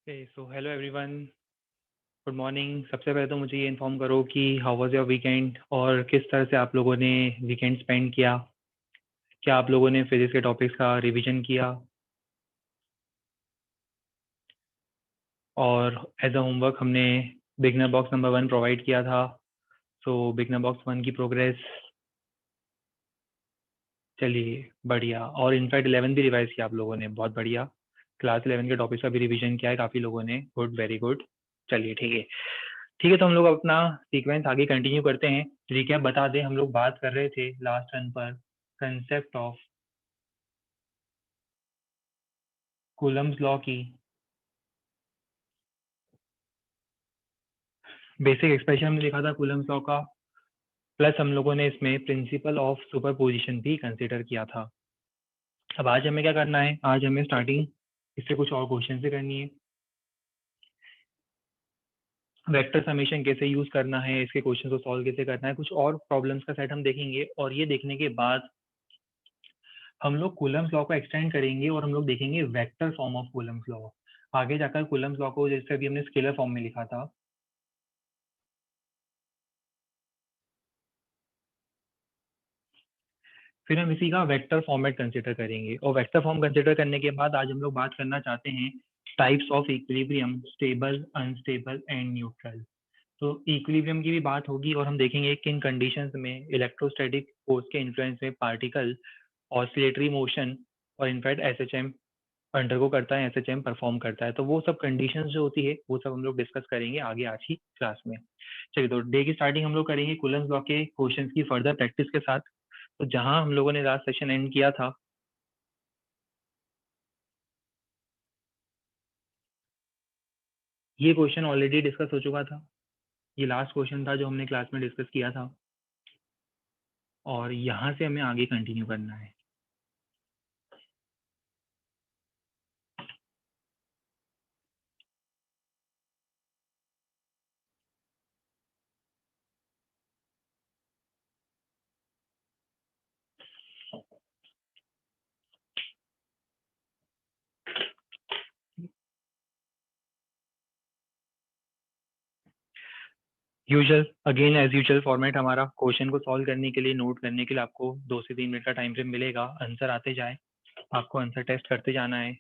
So hello everyone, good morning. सबसे पहले तो मुझे ये इन्फॉर्म करो कि हाउ वाज योर वीकेंड और किस तरह से आप लोगों ने वीकेंड स्पेंड किया। क्या आप लोगों ने फिजिक्स के टॉपिक्स का रिवीजन किया और एज अ होमवर्क हमने बिगनर बॉक्स नंबर 1 प्रोवाइड किया था। सो बिगनर बॉक्स 1 की प्रोग्रेस, चलिए बढ़िया। और इनफैक्ट 11 भी रिवाइज किया आप लोगों ने, बहुत बढ़िया। क्लास 11 के टॉपिक्स का भी रिवीजन किया है काफ़ी लोगों ने, गुड, वेरी गुड। चलिए ठीक है, ठीक है। तो हम लोग अपना सीक्वेंस आगे कंटिन्यू करते हैं। रिकैप बता दें, हम लोग बात कर रहे थे लास्ट रन पर कंसेप्ट ऑफ कूलम्स लॉ की बेसिक एक्सप्रेशन हमने लिखा था कूलम्स लॉ का, प्लस हम लोगों ने इसमें प्रिंसिपल ऑफ सुपरपोजिशन भी कंसिडर किया था। अब आज हमें क्या करना है, आज हमें स्टार्टिंग इससे कुछ और क्वेश्चन से करनी है। वेक्टर समेशन कैसे यूज करना है, इसके क्वेश्चन को सॉल्व कैसे करना है, कुछ और प्रॉब्लम्स का सेट हम देखेंगे। और ये देखने के बाद हम लोग कूलम्स लॉ को एक्सटेंड करेंगे और हम लोग देखेंगे vector form of Coulomb's law. आगे जाकर कूलम्स लॉ को जैसे अभी हमने स्केलर फॉर्म में लिखा था, फिर हम इसी का वेक्टर फॉर्मेट कंसिडर करेंगे। और वेक्टर फॉर्म कंसिडर करने के बाद आज हम लोग बात करना चाहते हैं types of equilibrium, stable, unstable and neutral. तो इक्विलिब्रियम की भी बात होगी और हम देखेंगे किन कंडीशंस में इलेक्ट्रोस्टैटिक फोर्स के इन्फ्लुएंस में पार्टिकल ऑसिलेटरी मोशन और इनफैक्ट एसएचएम अंडरगो करता है, एसएचएम परफॉर्म करता है। तो वो सब कंडीशंस जो होती है वो सब हम लोग डिस्कस करेंगे आगे आज की क्लास में। चलिए, तो डे की स्टार्टिंग हम लोग करेंगे कूलम्स लॉ के क्वेश्चंस की फर्दर प्रैक्टिस के साथ। तो जहां हम लोगों ने लास्ट सेशन एंड किया था, ये क्वेश्चन ऑलरेडी डिस्कस हो चुका था। ये लास्ट क्वेश्चन था जो हमने क्लास में डिस्कस किया था और यहाँ से हमें आगे कंटिन्यू करना है। Usual, again as usual format हमारा, क्वेश्चन को सॉल्व करने के लिए, नोट करने के लिए आपको 2 से 3 मिनट का टाइम फ्रेम मिलेगा। आंसर आते जाए, आपको आंसर टेस्ट करते जाना है।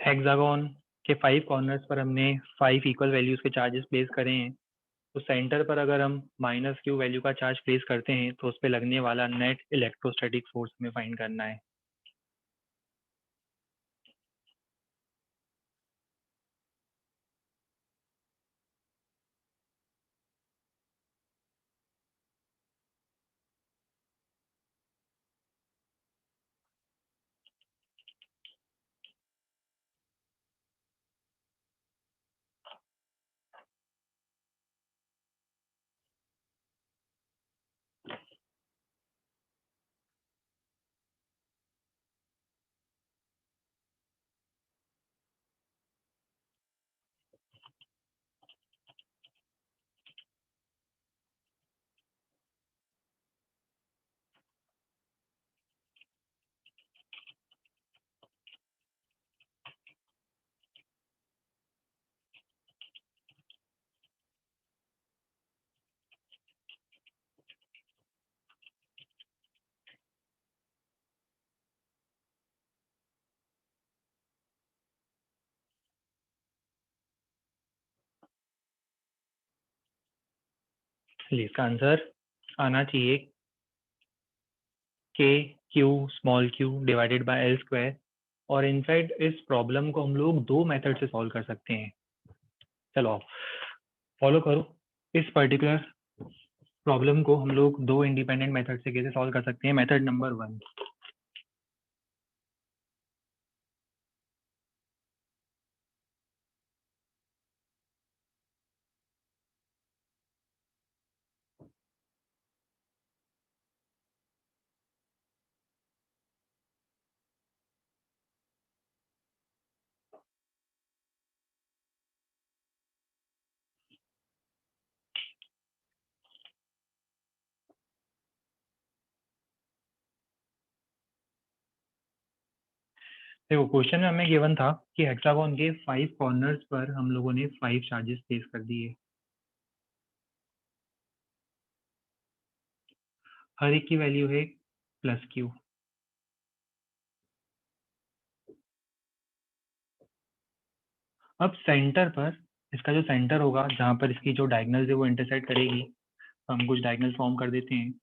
हेक्सागोन के 5 कॉर्नर्स पर हमने 5 इक्वल वैल्यूज के चार्जेस प्लेस करे हैं। तो सेंटर पर अगर हम -q वैल्यू का चार्ज प्लेस करते हैं तो उस पर लगने वाला नेट इलेक्ट्रोस्टैटिक फोर्स हमें फाइंड करना है। चलिए, इसका आंसर आना चाहिए k q small q divided by l square और इनफैक्ट इस प्रॉब्लम को हम लोग 2 मेथड से सॉल्व कर सकते हैं। चलो फॉलो करो। इस पर्टिकुलर प्रॉब्लम को हम लोग 2 इंडिपेंडेंट मेथड से कैसे सॉल्व कर सकते हैं। मेथड नंबर 1, देखो क्वेश्चन में हमें गिवन था कि हेक्सागोन के 5 कॉर्नर्स पर हम लोगों ने 5 चार्जेस प्लेस कर दिए। हर एक की वैल्यू है +q। अब सेंटर पर, इसका जो सेंटर होगा जहाँ पर इसकी जो डायगोनल है वो इंटरसेक्ट करेगी, हम कुछ डायगोनल फॉर्म कर देते हैं।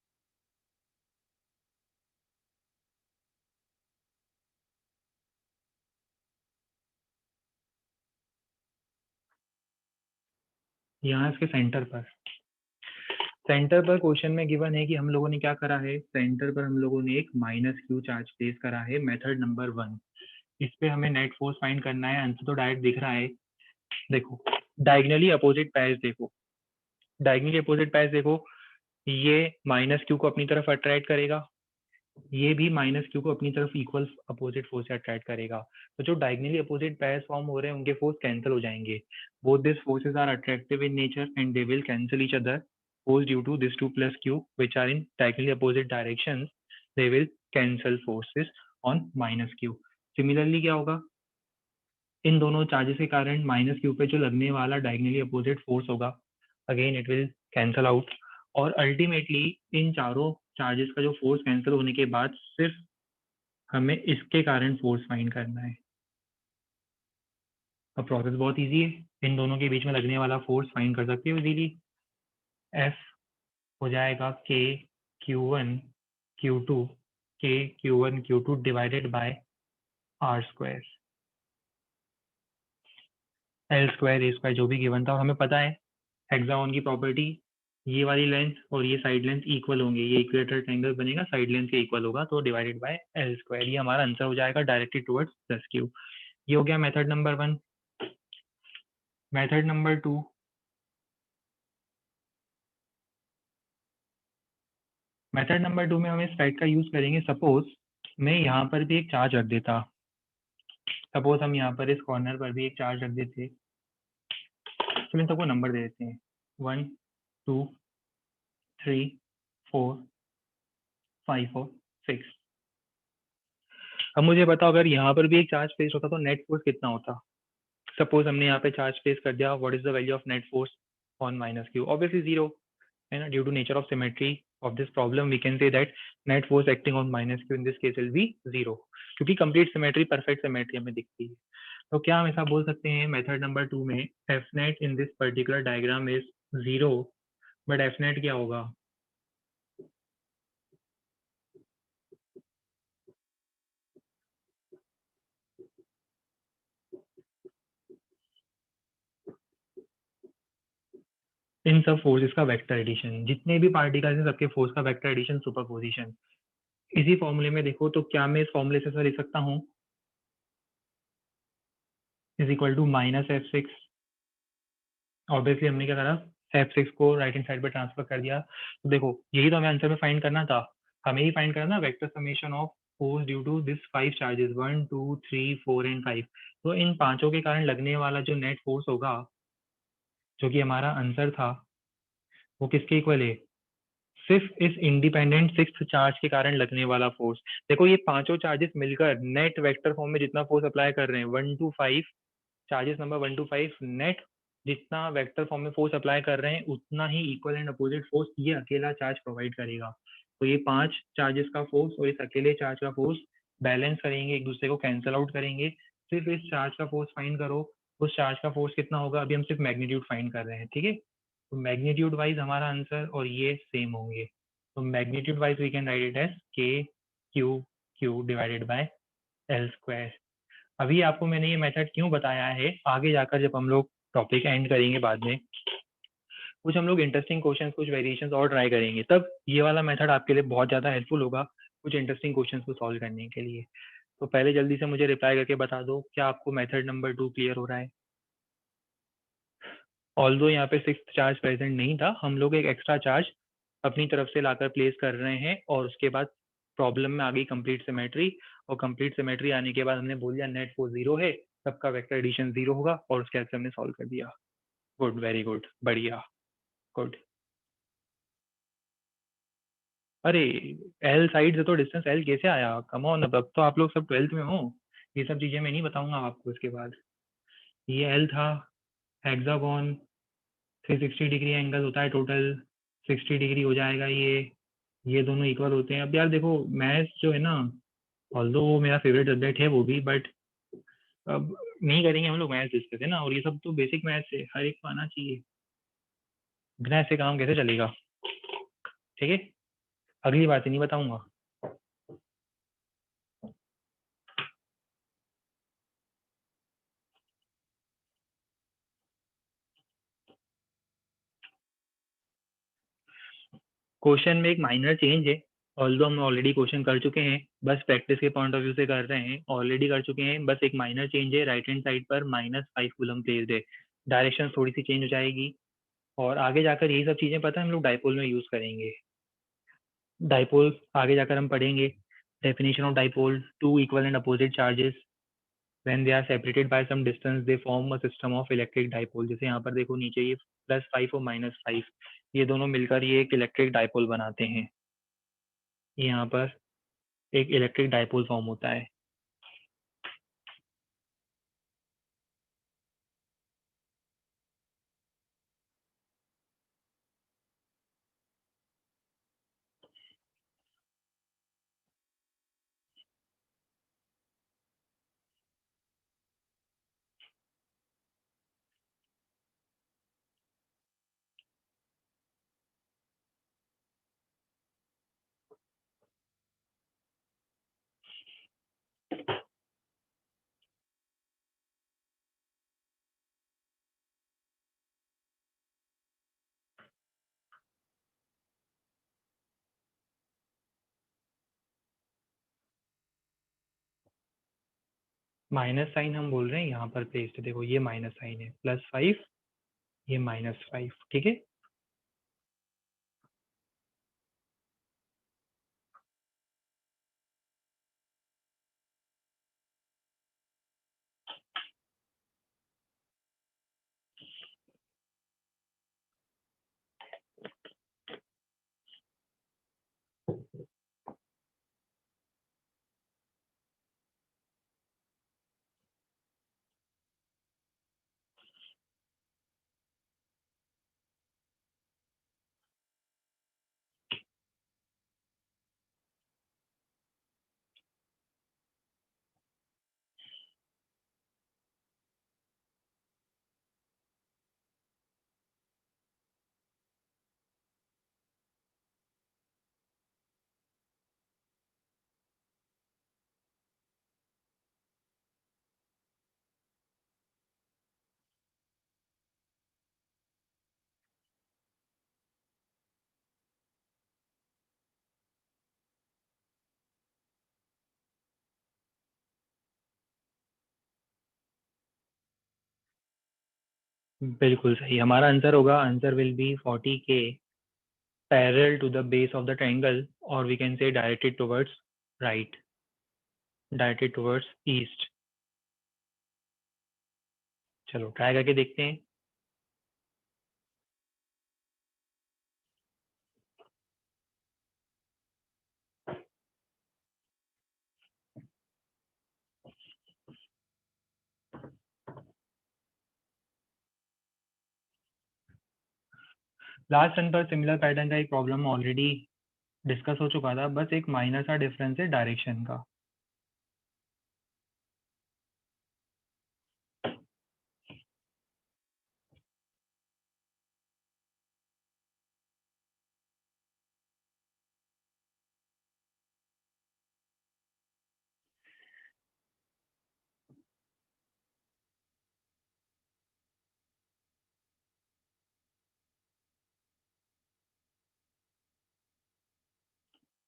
यहाँ इसके सेंटर पर क्वेश्चन में गिवन है कि हम लोगों ने क्या करा है, सेंटर पर हम लोगों ने एक -q चार्ज प्लेस करा है। मेथड नंबर 1, इस पे हमें नेट फोर्स फाइंड करना है। आंसर तो डायरेक्ट दिख रहा है। देखो डायगनली अपोजिट पैर्स देखो, डायगनली अपोजिट पैर्स देखो, ये -q को अपनी तरफ अट्रैक्ट करेगा, ये भी -q को अपनी तरफ इक्वल अपोजिट फोर्स से अट्रैक्ट करेगा। तो जो डायगनली अपोजिट पैर्स फॉर्म हो रहे हैं उनके फोर्स कैंसिल हो जाएंगे। Both this forces are attractive in nature and they will cancel each other. Force due to this 2 plus q which are in diagonally opposite directions, they will cancel forces on -q। Similarly क्या होगा, इन दोनों charges के कारण -q पे जो लगने वाला diagonally opposite force होगा, again it will cancel out. और अल्टीमेटली इन चारों चार्जेस का जो फोर्स कैंसिल होने के बाद सिर्फ हमें इसके कारण फोर्स फाइंड करना है। अब प्रोसेस बहुत इजी है, इन दोनों के बीच में लगने वाला फोर्स फाइंड कर सकते हो इजीली। F हो जाएगा k q1 q2 k q1 q2 divided bye r square, l square a square जो भी गिवन था। और हमें पता है हेक्सागोन की प्रॉपर्टी, ये वाली लेंथ और ये साइड लेंथ इक्वल होंगे, ये इक्वेटर ट्रायंगल बनेगा, साइड लेंथ के इक्वल होगा, तो डिवाइडेड बाय l स्क्वायर। ये हमारा आंसर हो जाएगा डायरेक्टली टुवर्ड्स +q। ये हो गया method number 1। Method number 2, method number 2 में हम इस फैक्ट का यूज करेंगे। सपोज मैं यहाँ पर भी एक चार्ज रख देता, सपोज हम यहाँ पर इस कॉर्नर पर भी एक चार्ज रख देते, तो इन सबको नंबर दे देते हैं 1 2 3 4 5 और 6। अब मुझे बताओ अगर यहाँ पर भी एक चार्ज प्लेस होता तो नेट फोर्स कितना होता। सपोज हमने यहाँ पे चार्ज प्लेस कर दिया, what is the value of net force on -q, obviously 0 है ना। Due to nature of symmetry of this problem we can say that net force acting on -q in this case will be 0, क्योंकि complete symmetry, perfect symmetry हमें दिखती है। तो क्या हम ऐसा बोल सकते हैं मेथड नंबर 2 में F net in this particular diagram is 0, but F net क्या होगा, इन सब फोर्सेस का वेक्टर एडिशन, जितने भी पार्टिकल्स हैं सबके फोर्स का वेक्टर एडिशन सुपरपोजिशन। इसी फॉर्मूले में देखो तो क्या मैं इस फॉर्मूले से लिख सकता हूँ is equal to -f6। Obviously हमने क्या करा, f6 को राइट हैंड साइड पे ट्रांसफर कर दिया। तो देखो यही तो हमें आंसर में फाइंड करना था, हमें ही फाइंड करना vector summation of force due to this 5 charges 1 2 3 4 and 5। तो इन पांचों के कारण लगने वाला जो नेट फोर्स होगा, जो कि हमारा आंसर था, वो किसके इक्वल है, सिर्फ इस इंडिपेंडेंट 6th चार्ज के कारण लगने वाला फोर्स। देखो ये पांचों चार्जेस मिलकर नेट वेक्टर फॉर्म में जितना फोर्स अप्लाई कर रहे हैं 1 to 5, charges number 1 to 5 net जितना वेक्टर फॉर्म में फोर्स अप्लाई कर रहे हैं उतना ही इक्वल एंड अपोजिट फोर्स ये अकेला चार्ज प्रोवाइड करेगा। तो ये 5 चार्जेस का फोर्स और इस अकेले चार्ज का फोर्स बैलेंस करेंगे, एक दूसरे को कैंसिल आउट करेंगे। सिर्फ इस चार्ज का फोर्स फाइंड करो, उस चार्ज का फोर्स कितना होगा, अभी हम सिर्फ मैग्नीट्यूड फाइंड कर रहे हैं, ठीक है। तो मैग्नीट्यूड वाइज हमारा आंसर और ये सेम होंगे। तो magnitude wise we can write it as k q q divided by l square. अभी आपको मैंने ये मेथड क्यों बताया है, आगे जाकर जब हम लोग टॉपिक एंड करेंगे बाद में, कुछ हम लोग इंटरेस्टिंग क्वेश्चंस, कुछ वेरिएशंस और ट्राई करेंगे, तब ये वाला मेथड आपके लिए बहुत ज़्यादा हेल्पफुल होगा कुछ इंटरेस्टिंग क्वेश्चंस को सॉल्व करने के लिए। तो पहले जल्दी से मुझे रिप्लाई करके बता दो, क्या आपको मेथड नंबर 2 क्लियर हो रहा है? ऑल्दो यहाँ पे 6th चार्ज प्रेजेंट नहीं था, हम लोग एक एक्स्ट्रा चार्ज अपनी तरफ से लाकर प्लेस कर रहे हैं, और उसके बाद प्रॉब्लम में आ गई कंप्लीट सिमेट्री, और कंप्लीट सिमेट्री आने के बाद हमने बोल दिया नेट फोर्स 0 है, सबका वेक्टर एडिशन 0 होगा, और उसके बाद से हमने सॉल्व कर दिया। गुड, वेरी गुड, बढ़िया, गुड। अरे एल साइड से तो डिस्टेंस एल कैसे आया? कम ऑन, अब तो आप लोग सब 12th में हो, ये सब चीजें मैं नहीं बताऊंगा आपको इसके बाद। ये एल था, हेक्सागोन 360 डिग्री एंगल होता है टोटल, 60 डिग्री हो जाएगा ये दोनों इक्वल होते हैं। अब यार देखो, मैथ्स जो है ना, ऑल्दो वो मेरा फेवरेट सब्जेक्ट है वो भी, बट अब नहीं करेंगे हम लोग मैथ्स डिस्कस, है ना, और ये सब तो बेसिक मैथ्स है, हर एक को आना चाहिए, बिना ऐसे काम कैसे चलेगा? ठीक है, अगली बात नहीं बताऊंगा। क्वेश्चन में एक माइनर चेंज है, ऑल्दो हम ऑलरेडी क्वेश्चन कर चुके हैं, बस प्रैक्टिस के पॉइंट ऑफ व्यू से कर रहे हैं, ऑलरेडी कर चुके हैं, बस एक माइनर चेंज है, राइट हैंड साइड पर -5 कूलम प्लेस्ड है, डायरेक्शन थोड़ी सी चेंज हो जाएगी, और आगे जाकर यही सब चीजें पता है हम लोग डाइपोल में यूज करेंगे। डाइपोल आगे जाकर हम पढ़ेंगे, definition of dipole, two equal and opposite charges when they are separated by some distance they form a system of electric dipole। जैसे यहाँ पर देखो नीचे ये +5 और -5, ये दोनों मिलकर ये एक इलेक्ट्रिक डाइपोल बनाते हैं, ये यहाँ पर एक इलेक्ट्रिक डाइपोल फॉर्म होता है। माइनस साइन हम बोल रहे हैं यहाँ पर पेस्ट, देखो ये माइनस साइन है, +5, ये -5, ठीक है। बिल्कुल सही, हमारा आंसर होगा, answer will be 40K parallel to the base of the triangle, or we can say directed towards right, directed towards east। चलो ट्राई करके देखते हैं। लास्ट रन पर सिमिलर पैटर्न का एक प्रॉब्लम ऑलरेडी डिस्कस हो चुका था, बस एक माइनर सा डिफरेंस है डायरेक्शन का।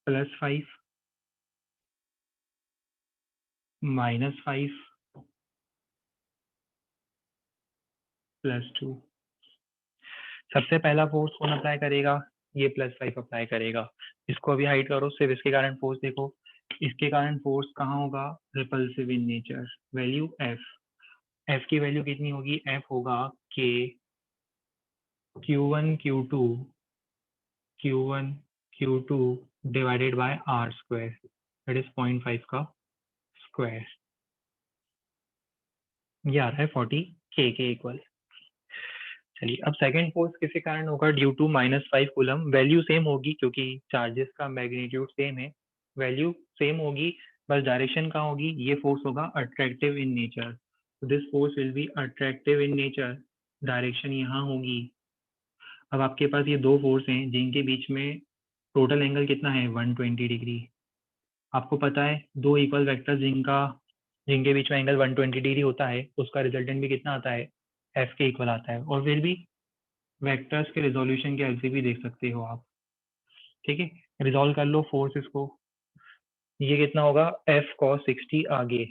+5 -5 +2। सबसे पहला फोर्स कौन अप्लाई करेगा? ये +5 अप्लाई करेगा। इसको अभी हाइड करो, सिर्फ इसके कारण फोर्स देखो। इसके कारण फोर्स कहाँ होगा? Repulsive in nature. Value F की वैल्यू कितनी होगी? F होगा K Q1 Q2 divided bye R square, that is 0.5 का स्क्वायर। ये आ रहा है 40 K के इक्वल। चलिए, अब सेकंड फोर्स किसके कारण होगा? Due to -5 coulomb. Value same होगी क्योंकि चार्जेस का मैग्नीट्यूड सेम है, वैल्यू सेम होगी, बस डायरेक्शन कहाँ होगी? ये फोर्स होगा attractive in nature, this force will be attractive in nature, direction यहाँ होगी। अब आपके पास ये दो फोर्स हैं जिनके बीच में टोटल एंगल कितना है? 120 डिग्री। आपको पता है दो इक्वल वेक्टर्स जिनके बीच में एंगल 120 डिग्री होता है, उसका रिजल्टेंट भी कितना आता है? F के इक्वल आता है। और फिर भी वेक्टर्स के रिजोल्यूशन की हेल्प से भी देख सकते हो आप। ठीक है, रिजोल्व कर लो फोर्स इसको। ये कितना होगा? F cos 60 आगे,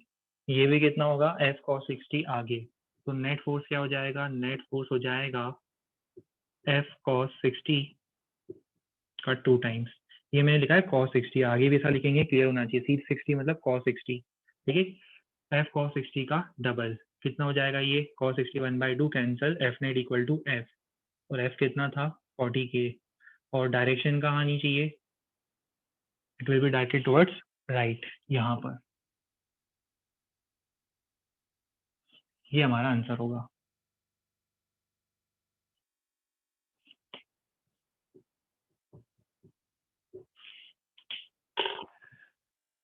ये भी कितना होगा? F cos 60 आगे। तो नेट फोर्स क्या हो जाएगा? नेट फोर्स हो जाएगा F cos 60 का 2 टाइम्स। ये मैंने लिखा है cos 60, आगे भी ऐसा लिखेंगे, क्लियर होना चाहिए। C 60 मतलब cos 60। ठीक है, F cos 60 का डबल कितना हो जाएगा? ये cos 60 1/2 cancel, F net equal to F, और F कितना था? 40 K। और डायरेक्शन कहाँ आनी चाहिए? It will be directed towards right, यहाँ पर। ये हमारा आंसर होगा।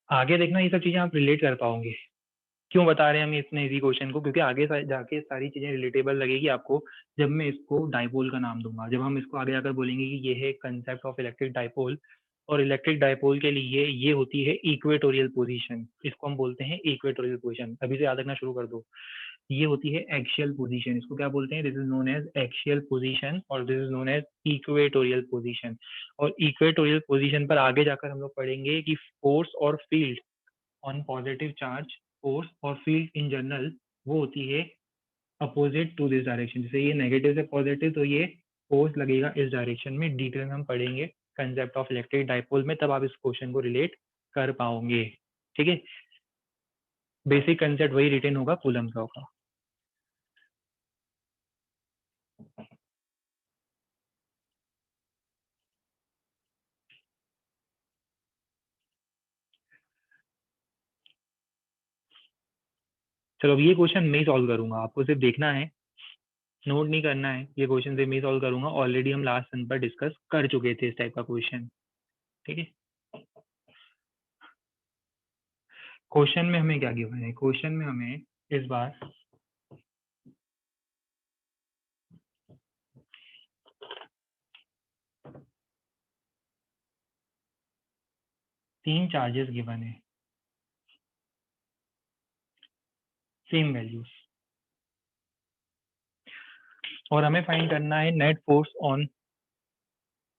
आगे देखना, ये सब चीजें आप रिलेट कर पाओगे। क्यों बता रहे हैं हम इतने इजी क्वेश्चन को? क्योंकि आगे जाके सारी चीजें रिलेटेबल लगेगी आपको जब मैं इसको डाइपोल का नाम दूंगा। जब हम इसको आगे जाकर बोलेंगे कि ये है कंसेप्ट ऑफ इलेक्ट्रिक डाइपोल, और इलेक्ट्रिक डाइपोल के लिए ये होती है इक्वेटोरियल पोजीशन। इसको हम बोलते हैं इक्वेटोरियल पोजीशन। अभी से याद रखना शुरू कर दो। ये होती है एक्सियल पोजीशन। इसको क्या बोलते हैं? This is known as axial position, और this is known as equatorial position. और इक्वेटोरियल पोजीशन पर आगे जाकर हम लोग पढ़ेंगे कि फोर्स और field on positive charge, force और फील्ड इन जनरल, वो होती है अपोजिट टू दिस डायरेक्शन। जैसे ये नेगेटिव से पॉजिटिव, तो ये फोर्स लगेगा इस डायरेक्शन में। डिटेल में हम पढ़ेंगे कंसेप्ट ऑफ इलेक्ट्रिक डाइपोल में, तब आप इस क्वेश्चन को रिलेट कर पाओगे। ठीक है, बेसिक कंसेप्ट वही रिटेन होगा कूलम्ब लॉ का। चलो, अब ये क्वेश्चन मैं सॉल्व करूंगा, आपको सिर्फ देखना है, नोट नहीं करना है। ये क्वेश्चन सिर्फ मैं सॉल्व करूंगा। ऑलरेडी हम लास्ट सन पर डिस्कस कर चुके थे इस टाइप का क्वेश्चन। ठीक है, क्वेश्चन में हमें क्या गिवन है? क्वेश्चन में हमें इस बार तीन चार्जेस गिवन है, सेम वैल्यूज, और हमें फाइंड करना है net force on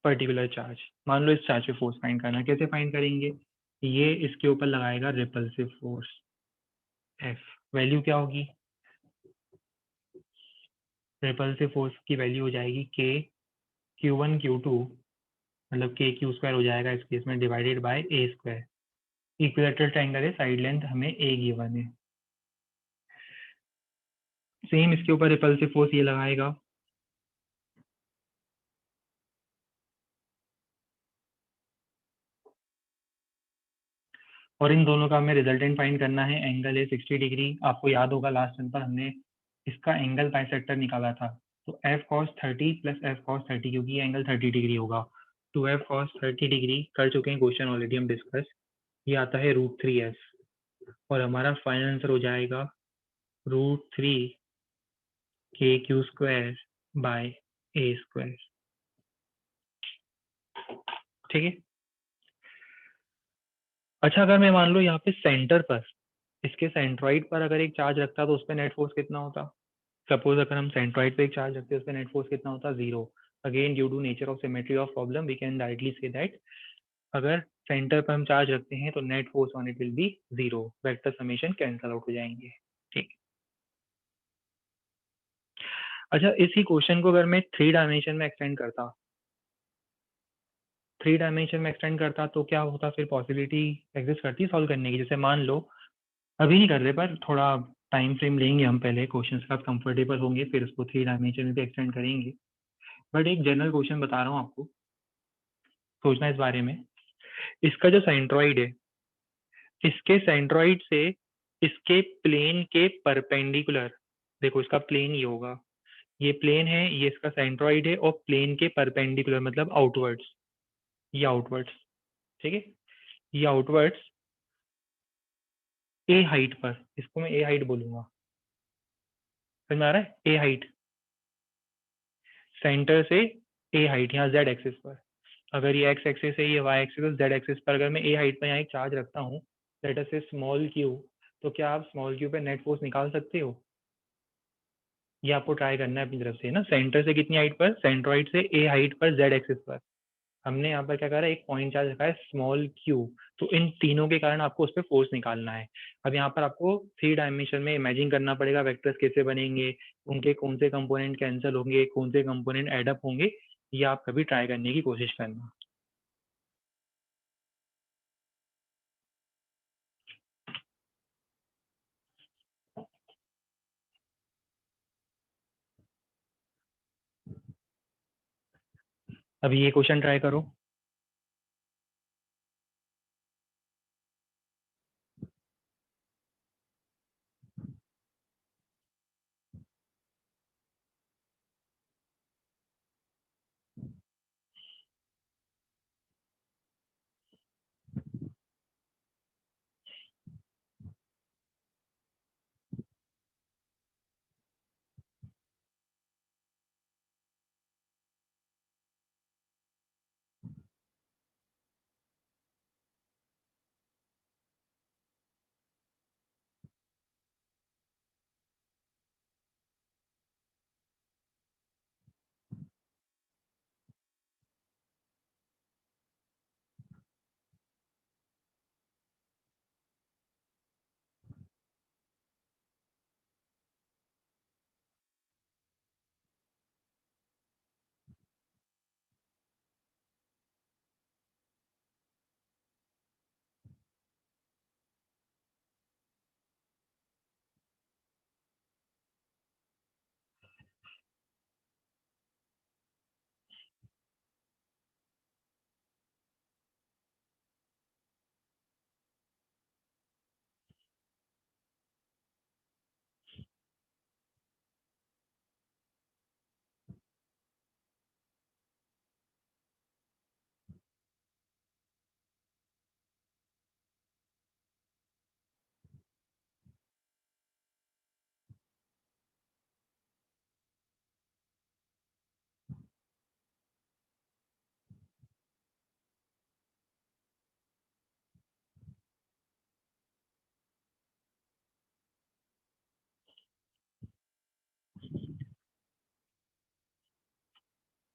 particular charge. मान लो इस चार्ज पे फोर्स फाइंड करना है। कैसे फाइंड करेंगे? ये इसके ऊपर लगाएगा रिपल्सिव फोर्स F। वैल्यू क्या होगी? रिपल्सिव फोर्स की वैल्यू हो जाएगी K Q1 Q2, मतलब K Q स्क्वायर हो जाएगा इस केस में, divided by A square. Equilateral triangle है, साइड लेंथ हमें A गिवन है। सेम इसके ऊपर रिपल्सिव फोर्स ये लगाएगा, और इन दोनों का हमें रिजल्टेंट फाइंड करना है। एंगल है 60 डिग्री। आपको याद होगा लास्ट टाइम पर हमने इसका एंगल बाइसेक्टर निकाला था। तो F cos 30 plus F cos 30, क्योंकि ये एंगल 30 डिग्री होगा। तो F cos 30 डिग्री कर चुके हैं, क्वेश्चन ऑलरेडी हम डिस्कस। ये आता है √3f, और हमारा फाइनल आंसर हो जाएगा √3 KQ square by A square. ठीक है, अच्छा, अगर मैं मान लो यहाँ पे सेंटर पर, इसके सेंट्रॉइड पर अगर एक चार्ज रखता तो उस पर नेट फोर्स कितना होता? सपोज अगर हम सेंट्रॉइड पे एक चार्ज रखते हैं, उस पर नेट फोर्स कितना होता? 0। Again due to nature of symmetry of problem we can directly say that अगर सेंटर पर हम चार्ज रखते हैं तो net force on it will be 0, vector summation cancel out हो जाएंगे। ठीक। अच्छा, इसी क्वेश्चन को अगर मैं 3 डायमेंशन में एक्सटेंड करता, 3 डायमेंशन में एक्सटेंड करता तो क्या होता, फिर पॉसिबिलिटी एग्जिस्ट करती है सॉल्व करने की। जैसे मान लो, अभी नहीं कर रहे पर थोड़ा टाइम फ्रेम लेंगे हम, पहले क्वेश्चन के साथ कंफर्टेबल होंगे, फिर उसको 3 डायमेंशन में भी एक्सटेंड करेंगे। बट एक जनरल क्वेश्चन बता रहा हूँ आपको, सोचना इस बारे में। इसका जो सेंट्रॉइड है, इसके सेंट्रॉइड से इसके प्लेन के परपेंडिकुलर, देखो इसका प्लेन ये होगा, ये प्लेन है, ये इसका सेंट्रॉइड है, और प्लेन के परपेंडिकुलर मतलब आउटवर्ड्स, ये आउटवर्ड्स, ठीक है, ये आउटवर्ड्स ए हाइट पर, इसको मैं ए हाइट बोलूंगा, समझ में आ रहा है, ए हाइट, सेंटर से ए हाइट, यहाँ जेड एक्सिस पर, अगर ये एक्स एक्सिस है, ये वाई एक्सिस, जेड एक्सिस पर अगर मैं ए हाइट पर यहाँ एक चार्ज रखता हूँ, लेट अस से स्मॉल क्यू, तो क्या आप स्मॉल क्यू पे नेट फोर्स निकाल सकते हो? ये आपको ट्राई करना है अपनी तरफ से ना, सेंटर से कितनी हाइट पर, सेंट्रॉइड से ए हाइट पर जेड एक्सिस पर, हमने यहाँ पर क्या करा है, एक पॉइंट चार्ज रखा है स्मॉल क्यू, तो इन तीनों के कारण आपको उस पर फोर्स निकालना है। अब यहाँ पर आपको 3 डायमेंशन में इमेजिन करना पड़ेगा वेक्टर्स कैसे बनेंगे, उनके कौन से कंपोनेंट कैंसिल होंगे, कौन से कंपोनेंट एडअप होंगे, ये आप कभी ट्राई करने की कोशिश करना। अभी ये क्वेश्चन ट्राई करो।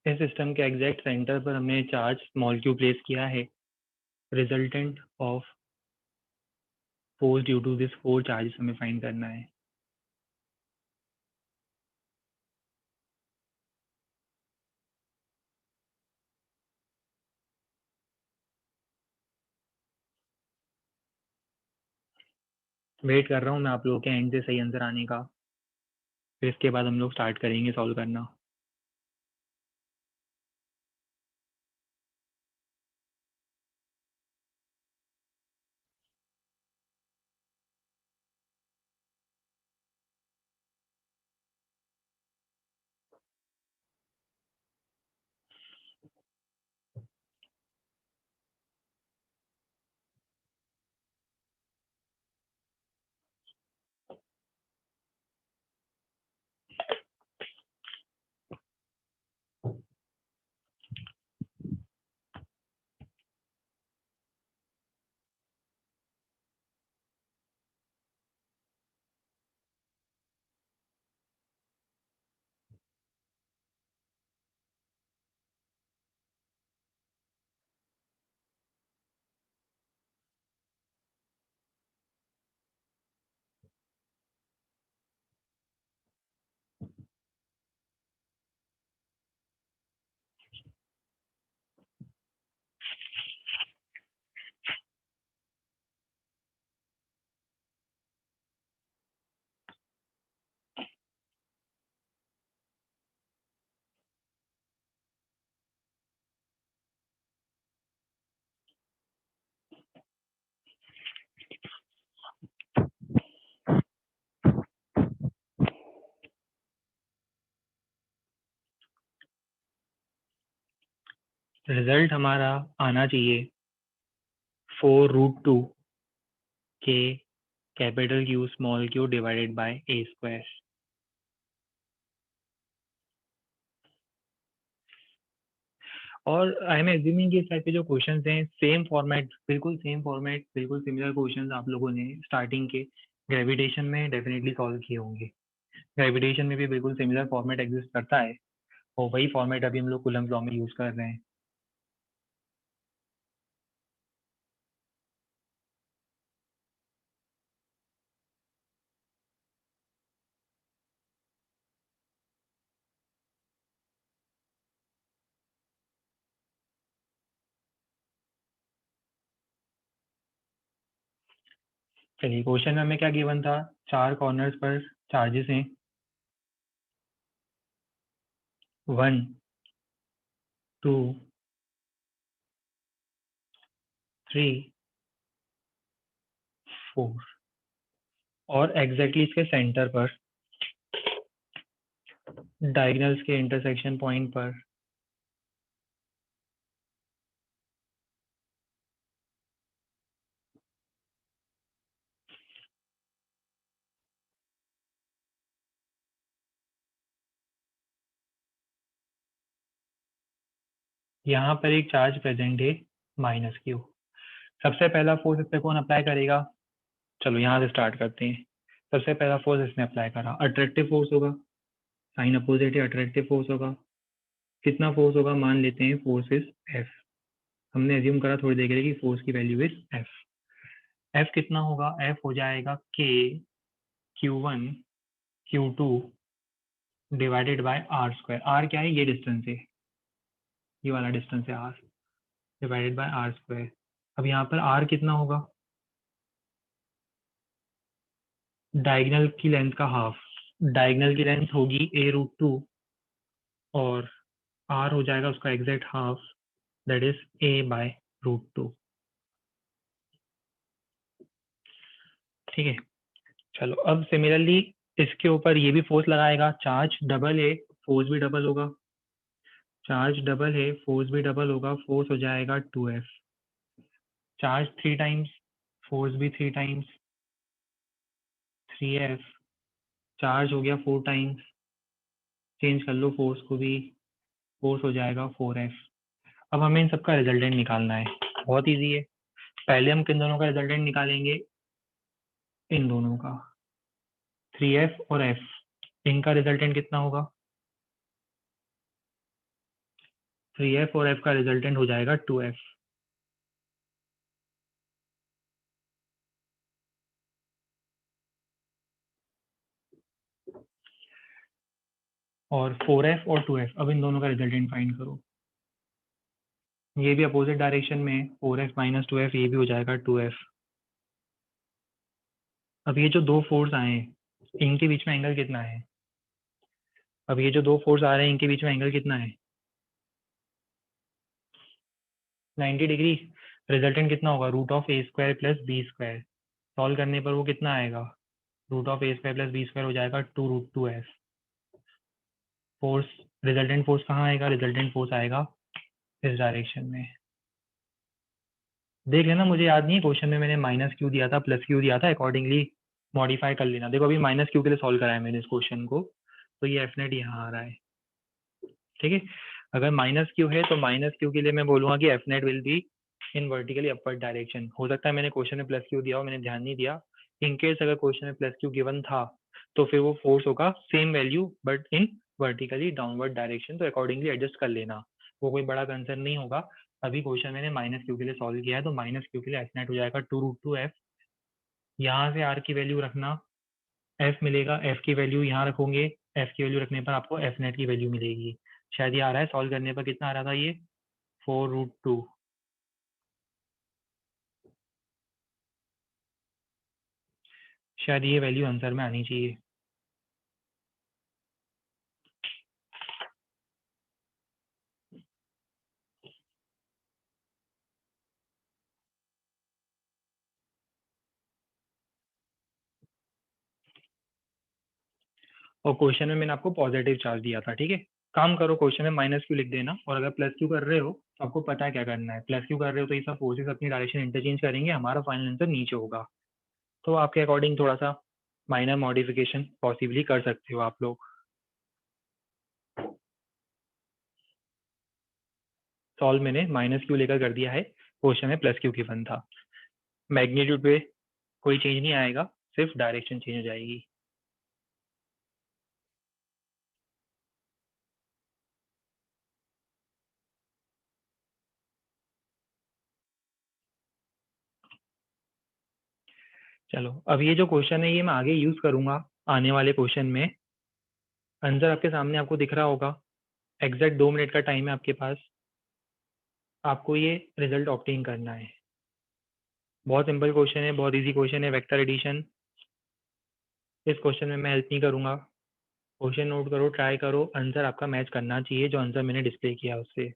इस सिस्टम के एग्जैक्ट सेंटर पर हमने चार्ज स्मॉल क्यू प्लेस किया है, resultant of force due to this 4 charges हमें फाइंड करना है। वेट कर रहा हूँ मैं आप लोगों के एंड से सही आंसर आने का, फिर इसके बाद हम लोग स्टार्ट करेंगे सॉल्व करना। रिजल्ट हमारा आना चाहिए 4√2 के capital Q small q divided bye a square. और आई एम एज्यूमिंग कि इस टाइप के जो क्वेश्चंस हैं सेम फॉर्मेट, बिल्कुल सेम फॉर्मेट, बिल्कुल सिमिलर क्वेश्चंस आप लोगों ने स्टार्टिंग के ग्रेविटेशन में डेफिनेटली सॉल्व किए होंगे। ग्रेविटेशन में भी बिल्कुल सिमिलर फॉर्मेट एग्जिस्ट करता है और वही फॉर्मेट अभी हम लोग कूलम्ब लॉ में यूज कर रहे हैं। चलिए, क्वेश्चन में हमें क्या गिवन था, 4 कॉर्नर्स पर चार्जेस हैं 1, 2, 3, 4 और एग्जैक्टली इसके सेंटर पर डायगोनल्स के इंटरसेक्शन पॉइंट पर यहाँ पर एक चार्ज प्रेजेंट है -q। सबसे पहला फोर्स इस पे कौन अप्लाई करेगा, चलो यहाँ से स्टार्ट करते हैं। सबसे पहला फोर्स इसने अप्लाई करा, अट्रैक्टिव फोर्स होगा, साइन अपोजिट है, अट्रैक्टिव फोर्स होगा। कितना फोर्स होगा, मान लेते हैं फोर्स इज F। हमने एज्यूम करा थोड़ी देर के लिए कि फोर्स की वैल्यू इज F। F कितना होगा, F हो जाएगा K Q1 Q2 divided by R square. R क्या है, ये डिस्टेंस है, ये वाला डिस्टेंस है R, divided by R square. अब यहाँ पर आर कितना होगा, डायगोनल की लेंथ का हाफ। डायगोनल की लेंथ होगी a√2 और r हो जाएगा उसका exact half, that is a/√2। ठीक है, चलो अब सिमिलरली इसके ऊपर ये भी फोर्स लगाएगा, चार्ज डबल है फोर्स भी डबल होगा, चार्ज डबल है फोर्स भी डबल होगा, फोर्स हो जाएगा 2F। चार्ज 3 टाइम्स, फोर्स भी 3 टाइम्स, 3F। चार्ज हो गया 4 टाइम्स, चेंज कर लो फोर्स को भी, फोर्स हो जाएगा 4F। अब हमें इन सबका रिजल्टेंट निकालना है, बहुत इजी है। पहले हम किन दोनों का रिजल्टेंट निकालेंगे, इन दोनों का, 3F और F, इनका रिजल्टेंट कितना होगा, 3F और F का रिजल्टेंट हो जाएगा 2F। और 4F और 2F, अब इन दोनों का रिजल्टेंट फाइंड करो। ये भी अपोजिट डायरेक्शन में 4F माइनस 2F, ये भी हो जाएगा 2F। अब ये जो दो फोर्स आए हैं, इनके बीच में एंगल कितना है, अब ये जो दो फोर्स आ रहे हैं इनके बीच में एंगल कितना है, 90 डिग्री। रिजल्टेंट कितना होगा, √a² प्लस b²। सॉल्व करने पर वो कितना आएगा, √a² प्लस b² हो जाएगा 2√2F। फोर्स, रिजल्टेंट फोर्स कहाँ आएगा, रिजल्टेंट फोर्स आएगा इस डायरेक्शन में। देख लेना, मुझे याद नहीं है क्वेश्चन में मैंने -q दिया था +q दिया था, अकॉर्डिंगली मॉडिफाई कर लेना। देखो अभी -q के लिए सॉल्व कराया मैंने इस क्वेश्चन को, तो ये एफ नेट यहाँ आ रहा है। ठीक है, अगर -q है तो -q के लिए मैं बोलूँगा कि F net will be in vertically upward direction. हो सकता है मैंने क्वेश्चन में +q दिया हो, मैंने ध्यान नहीं दिया। इन केस अगर क्वेश्चन में +q गिवन था तो फिर वो फोर्स होगा same value but in vertically downward direction, तो अकॉर्डिंगली एडजस्ट कर लेना, वो कोई बड़ा कंसर्न नहीं होगा। अभी क्वेश्चन मैंने -q के लिए सॉल्व किया है, तो -q के लिए एफ नेट हो जाएगा 2√2F। यहाँ से r की वैल्यू रखना, f मिलेगा, f की वैल्यू यहाँ रखोगे, f की वैल्यू रखने पर आपको एफ नेट की वैल्यू मिलेगी। शायद ये आ रहा है, सॉल्व करने पर कितना आ रहा था ये, 4√2। शायद ये वैल्यू आंसर में आनी चाहिए। और क्वेश्चन में मैंने आपको पॉजिटिव चार्ज दिया था, ठीक है। काम करो, क्वेश्चन में माइनस क्यू लिख देना, और अगर प्लस क्यू कर रहे हो तो आपको पता है क्या करना है। प्लस क्यू कर रहे हो तो ये सब फोर्सेस अपनी डायरेक्शन इंटरचेंज करेंगे, हमारा फाइनल आंसर नीचे होगा। तो आपके अकॉर्डिंग थोड़ा सा माइनर मॉडिफिकेशन पॉसिबली कर सकते हो आप लोग। सॉल्व मैंने माइनस क्यू लेकर कर दिया है, क्वेश्चन में प्लस क्यू गिवन था। मैग्नीट्यूड पे कोई चेंज नहीं आएगा, सिर्फ डायरेक्शन चेंज हो जाएगी। चलो, अब ये जो क्वेश्चन है ये मैं आगे यूज करूंगा आने वाले क्वेश्चन में। आंसर आपके सामने आपको दिख रहा होगा, एग्जैक्ट 2 मिनट का टाइम है आपके पास, आपको ये रिजल्ट ऑब्टेन करना है। बहुत सिंपल क्वेश्चन है, बहुत इजी क्वेश्चन है, वेक्टर एडिशन। इस क्वेश्चन में मैं हेल्प नहीं करूंगा, क्वेश्चन नोट करो, ट्राई करो, आंसर आपका मैच करना चाहिए जो आंसर मैंने डिस्प्ले किया उससे।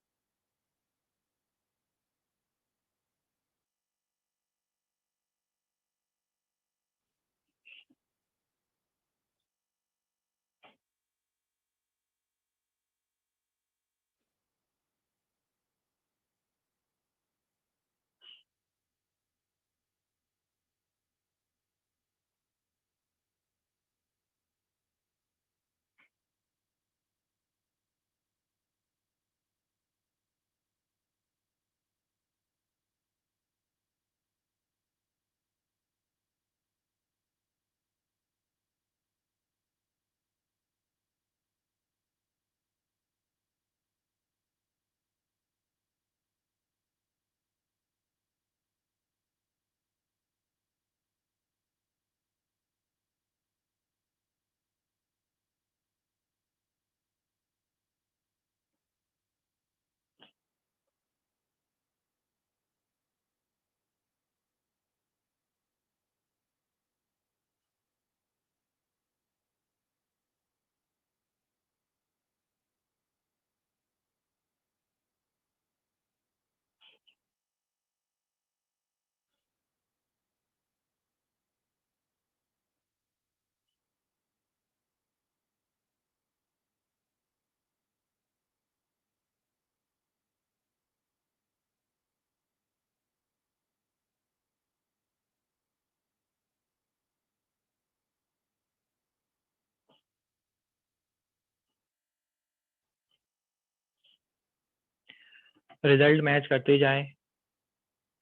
रिजल्ट मैच करते जाए,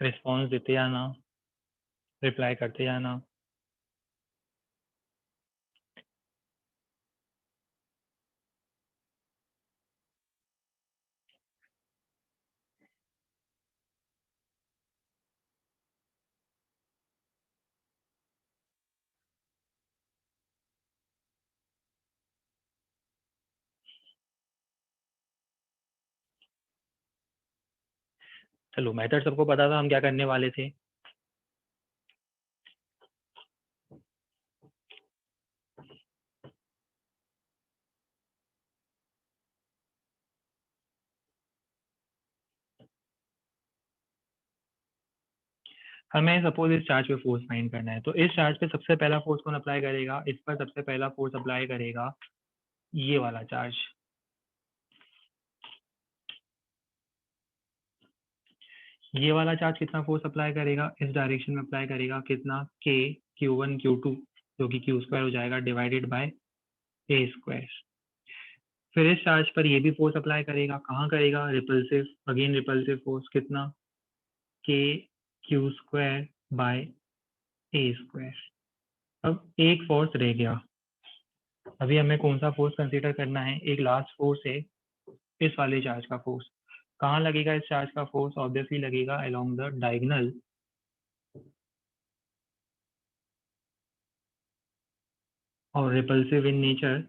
रिस्पॉन्स देते जाना, रिप्लाई करते जाना। चलो, मेथड सबको पता था हम क्या करने वाले थे। हमें सपोज इस चार्ज पे फोर्स फाइंड करना है, तो इस चार्ज पे सबसे पहला फोर्स कौन अप्लाई करेगा? इस पर सबसे पहला फोर्स अप्लाई करेगा ये वाला चार्ज। ये वाला चार्ज कितना फोर्स अप्लाई करेगा? इस डायरेक्शन में अप्लाई करेगा कितना? के Q1 Q2, जो कि Q स्क्वायर हो जाएगा डिवाइडेड बाय ए स्क्वायर। फिर इस चार्ज पर ये भी फोर्स अप्लाई करेगा, कहाँ करेगा? रिपल्सिव, अगेन रिपल्सिव फोर्स कितना? के Q square by A square. अब एक फोर्स रह गया, अभी हमें कौन सा फोर्स कंसीडर करना है? एक लास्ट फोर्स है इस वाले चार्ज का फोर्स। कहाँ लगेगा इस चार्ज का फोर्स? ऑब्वियसली लगेगा अलोंग द डायगोनल और रिपल्सिव इन नेचर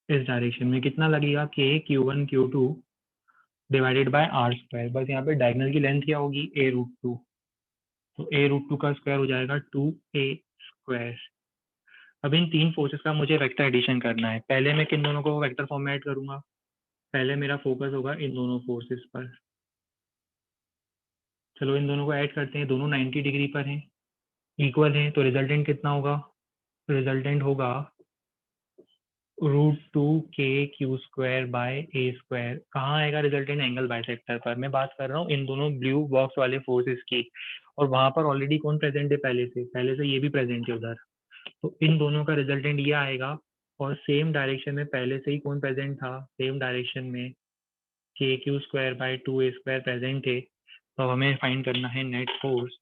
इस डायरेक्शन में। कितना लगेगा? के Q1 Q2 divided by R square. बस यहाँ पे डायगोनल की लेंथ क्या होगी? a√2। तो a√2 का स्क्वायर हो जाएगा 2a स्क्वायर। अब इन तीन फोर्सेस का मुझे वेक्टर एडिशन करना है। पहले मैं किन दोनों को वेक्टर फॉर्म में ऐड करूंगा? पहले मेरा फोकस होगा इन दोनों फोर्सेस पर। चलो, इन दोनों को ऐड करते हैं, दोनों 90 डिग्री पर हैं, इक्वल हैं, तो रिजल्टेंट कितना होगा? रिजल्टेंट होगा √2k² / a²। कहाँ आएगा रिजल्टेंट? एंगल बाइसेक्टर पर। मैं बात कर रहा हूँ इन दोनों ब्लू बॉक्स वाले फोर्सेस की, और वहां पर ऑलरेडी कौन प्रेजेंट है? पहले से ये भी प्रेजेंट है उधर, तो इन दोनों का रिजल्टेंट ये आएगा। और सेम डायरेक्शन में पहले से ही कौन प्रेजेंट था? सेम डायरेक्शन में kq² / 2a² प्रेजेंट है। तो अब हमें फाइंड करना है नेट फोर्स।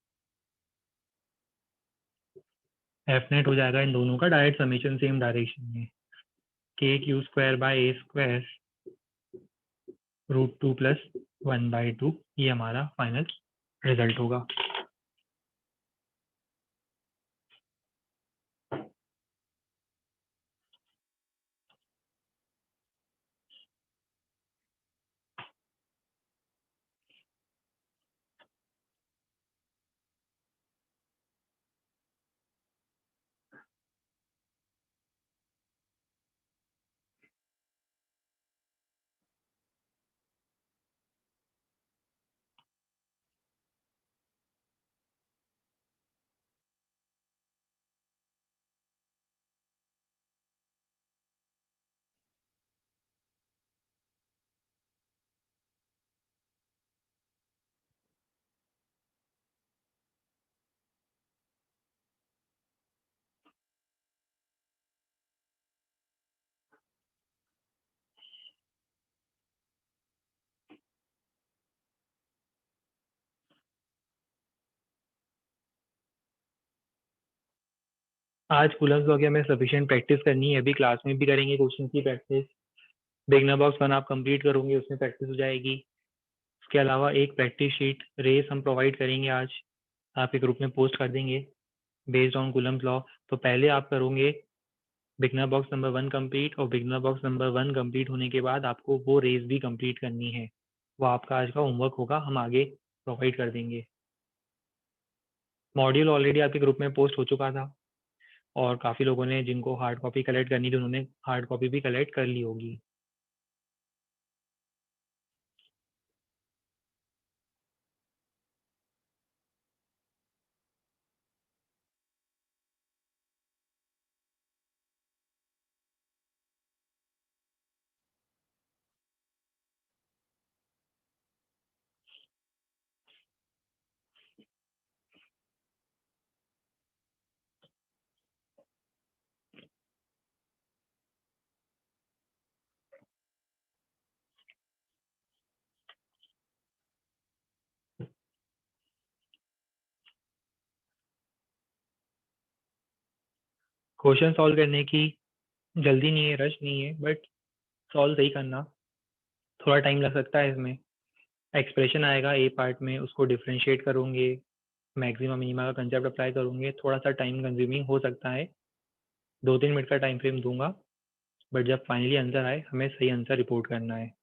एफ नेट हो जाएगा इन दोनों का डायरेक्ट समेशन सेम डायरेक्शन में, kq² / a² √2 + 1/2। ये हमारा फाइनल रिजल्ट होगा। आज कूलम्स लॉ की हमें सफिशिएंट प्रैक्टिस करनी है, अभी क्लास में भी करेंगे क्वेश्चन की प्रैक्टिस। बिगनर बॉक्स 1 आप कंप्लीट करोगे, उसमें प्रैक्टिस हो जाएगी। उसके अलावा एक प्रैक्टिस शीट रेस हम प्रोवाइड करेंगे आज, आपके ग्रुप में पोस्ट कर देंगे बेस्ड ऑन कूलम्स लॉ। तो पहले आप करोगे बिगनर बॉक्स नंबर 1 कंप्लीट, और बिगनर बॉक्स नंबर 1 कंप्लीट होने के बाद आपको वो रेस भी कंप्लीट करनी है। वो आपका आज का होमवर्क होगा, हम आगे प्रोवाइड कर देंगे। मॉड्यूल ऑलरेडी आपके ग्रुप में पोस्ट हो चुका था, और काफ़ी लोगों ने जिनको हार्ड कॉपी कलेक्ट करनी थी उन्होंने हार्ड कॉपी भी कलेक्ट कर ली होगी। क्वेश्चन सॉल्व करने की जल्दी नहीं है, रश नहीं है, बट सॉल्व सही करना, थोड़ा टाइम लग सकता है इसमें। एक्सप्रेशन आएगा ए पार्ट में, उसको डिफ्रेंशिएट करोगे, मैक्सिमम मिनिमा का कंसेप्ट अप्लाई करोगे, थोड़ा सा टाइम कंज्यूमिंग हो सकता है। 2-3 मिनट का टाइम फ्रेम दूंगा, बट जब फाइनली आंसर आए हमें सही आंसर रिपोर्ट करना है।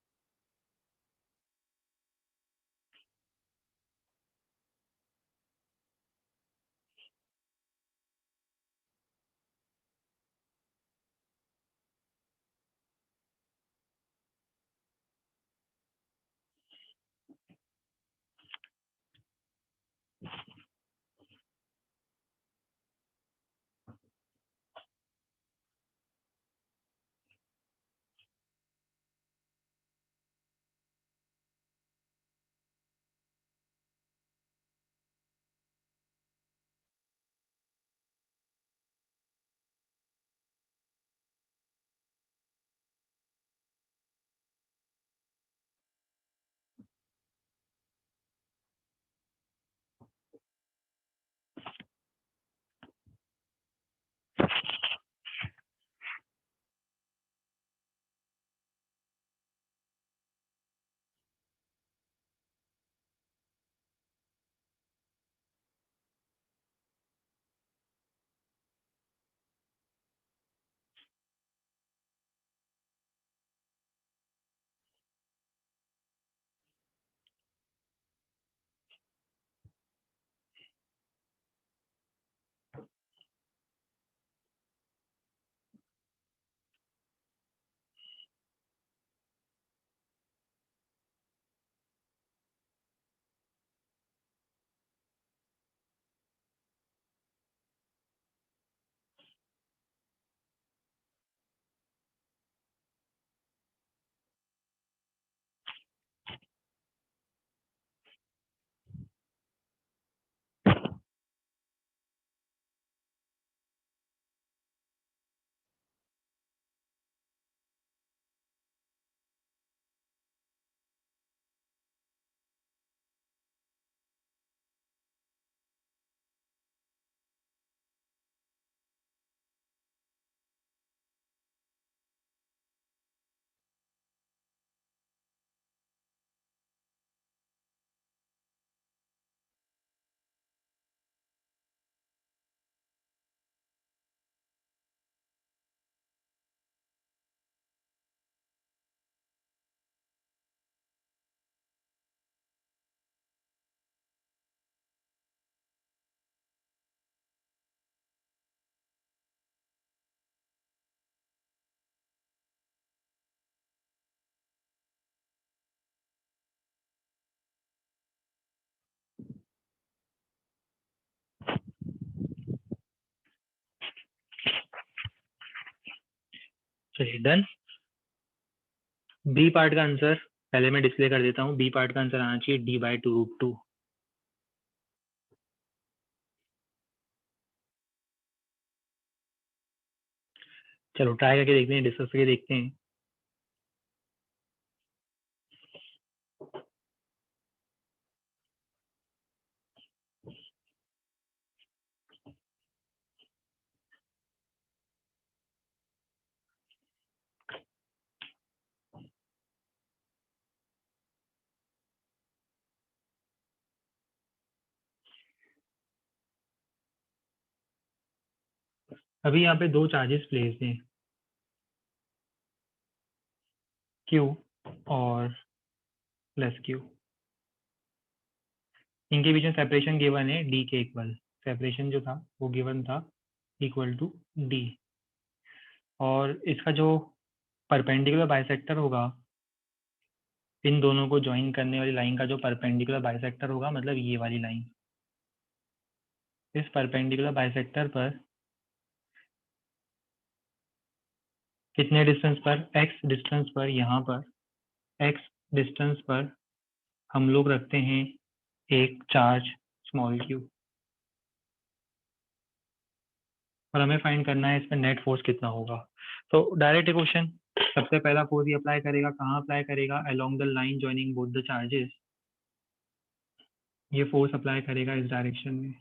चलिए डन। बी पार्ट का आंसर पहले मैं डिस्प्ले कर देता हूँ। बी पार्ट का आंसर आना चाहिए d/2√2। चलो ट्राई करके देखते हैं, डिस्कस करके देखते हैं। अभी यहाँ पे दो चार्जेस प्लेस हैं, Q और प्लस Q। इनके बीच में सेपरेशन गिवन है D के इक्वल। सेपरेशन जो था वो गिवन था इक्वल टू D। और इसका जो परपेंडिकुलर बाइसेक्टर होगा, इन दोनों को ज्वाइन करने वाली लाइन का जो परपेंडिकुलर बाइसेक्टर होगा, मतलब ये वाली लाइन, इस परपेंडिकुलर बाइसेक्टर पर कितने डिस्टेंस पर, x डिस्टेंस पर, यहाँ पर x डिस्टेंस पर हम लोग रखते हैं एक चार्ज स्मॉल q, और हमें फाइंड करना है इस पर नेट फोर्स कितना होगा। तो डायरेक्ट क्वेश्चन, सबसे पहला फोर्स ये अप्लाई करेगा, कहाँ अप्लाई करेगा, along the line joining both the charges. ये फोर्स अप्लाई करेगा इस डायरेक्शन में।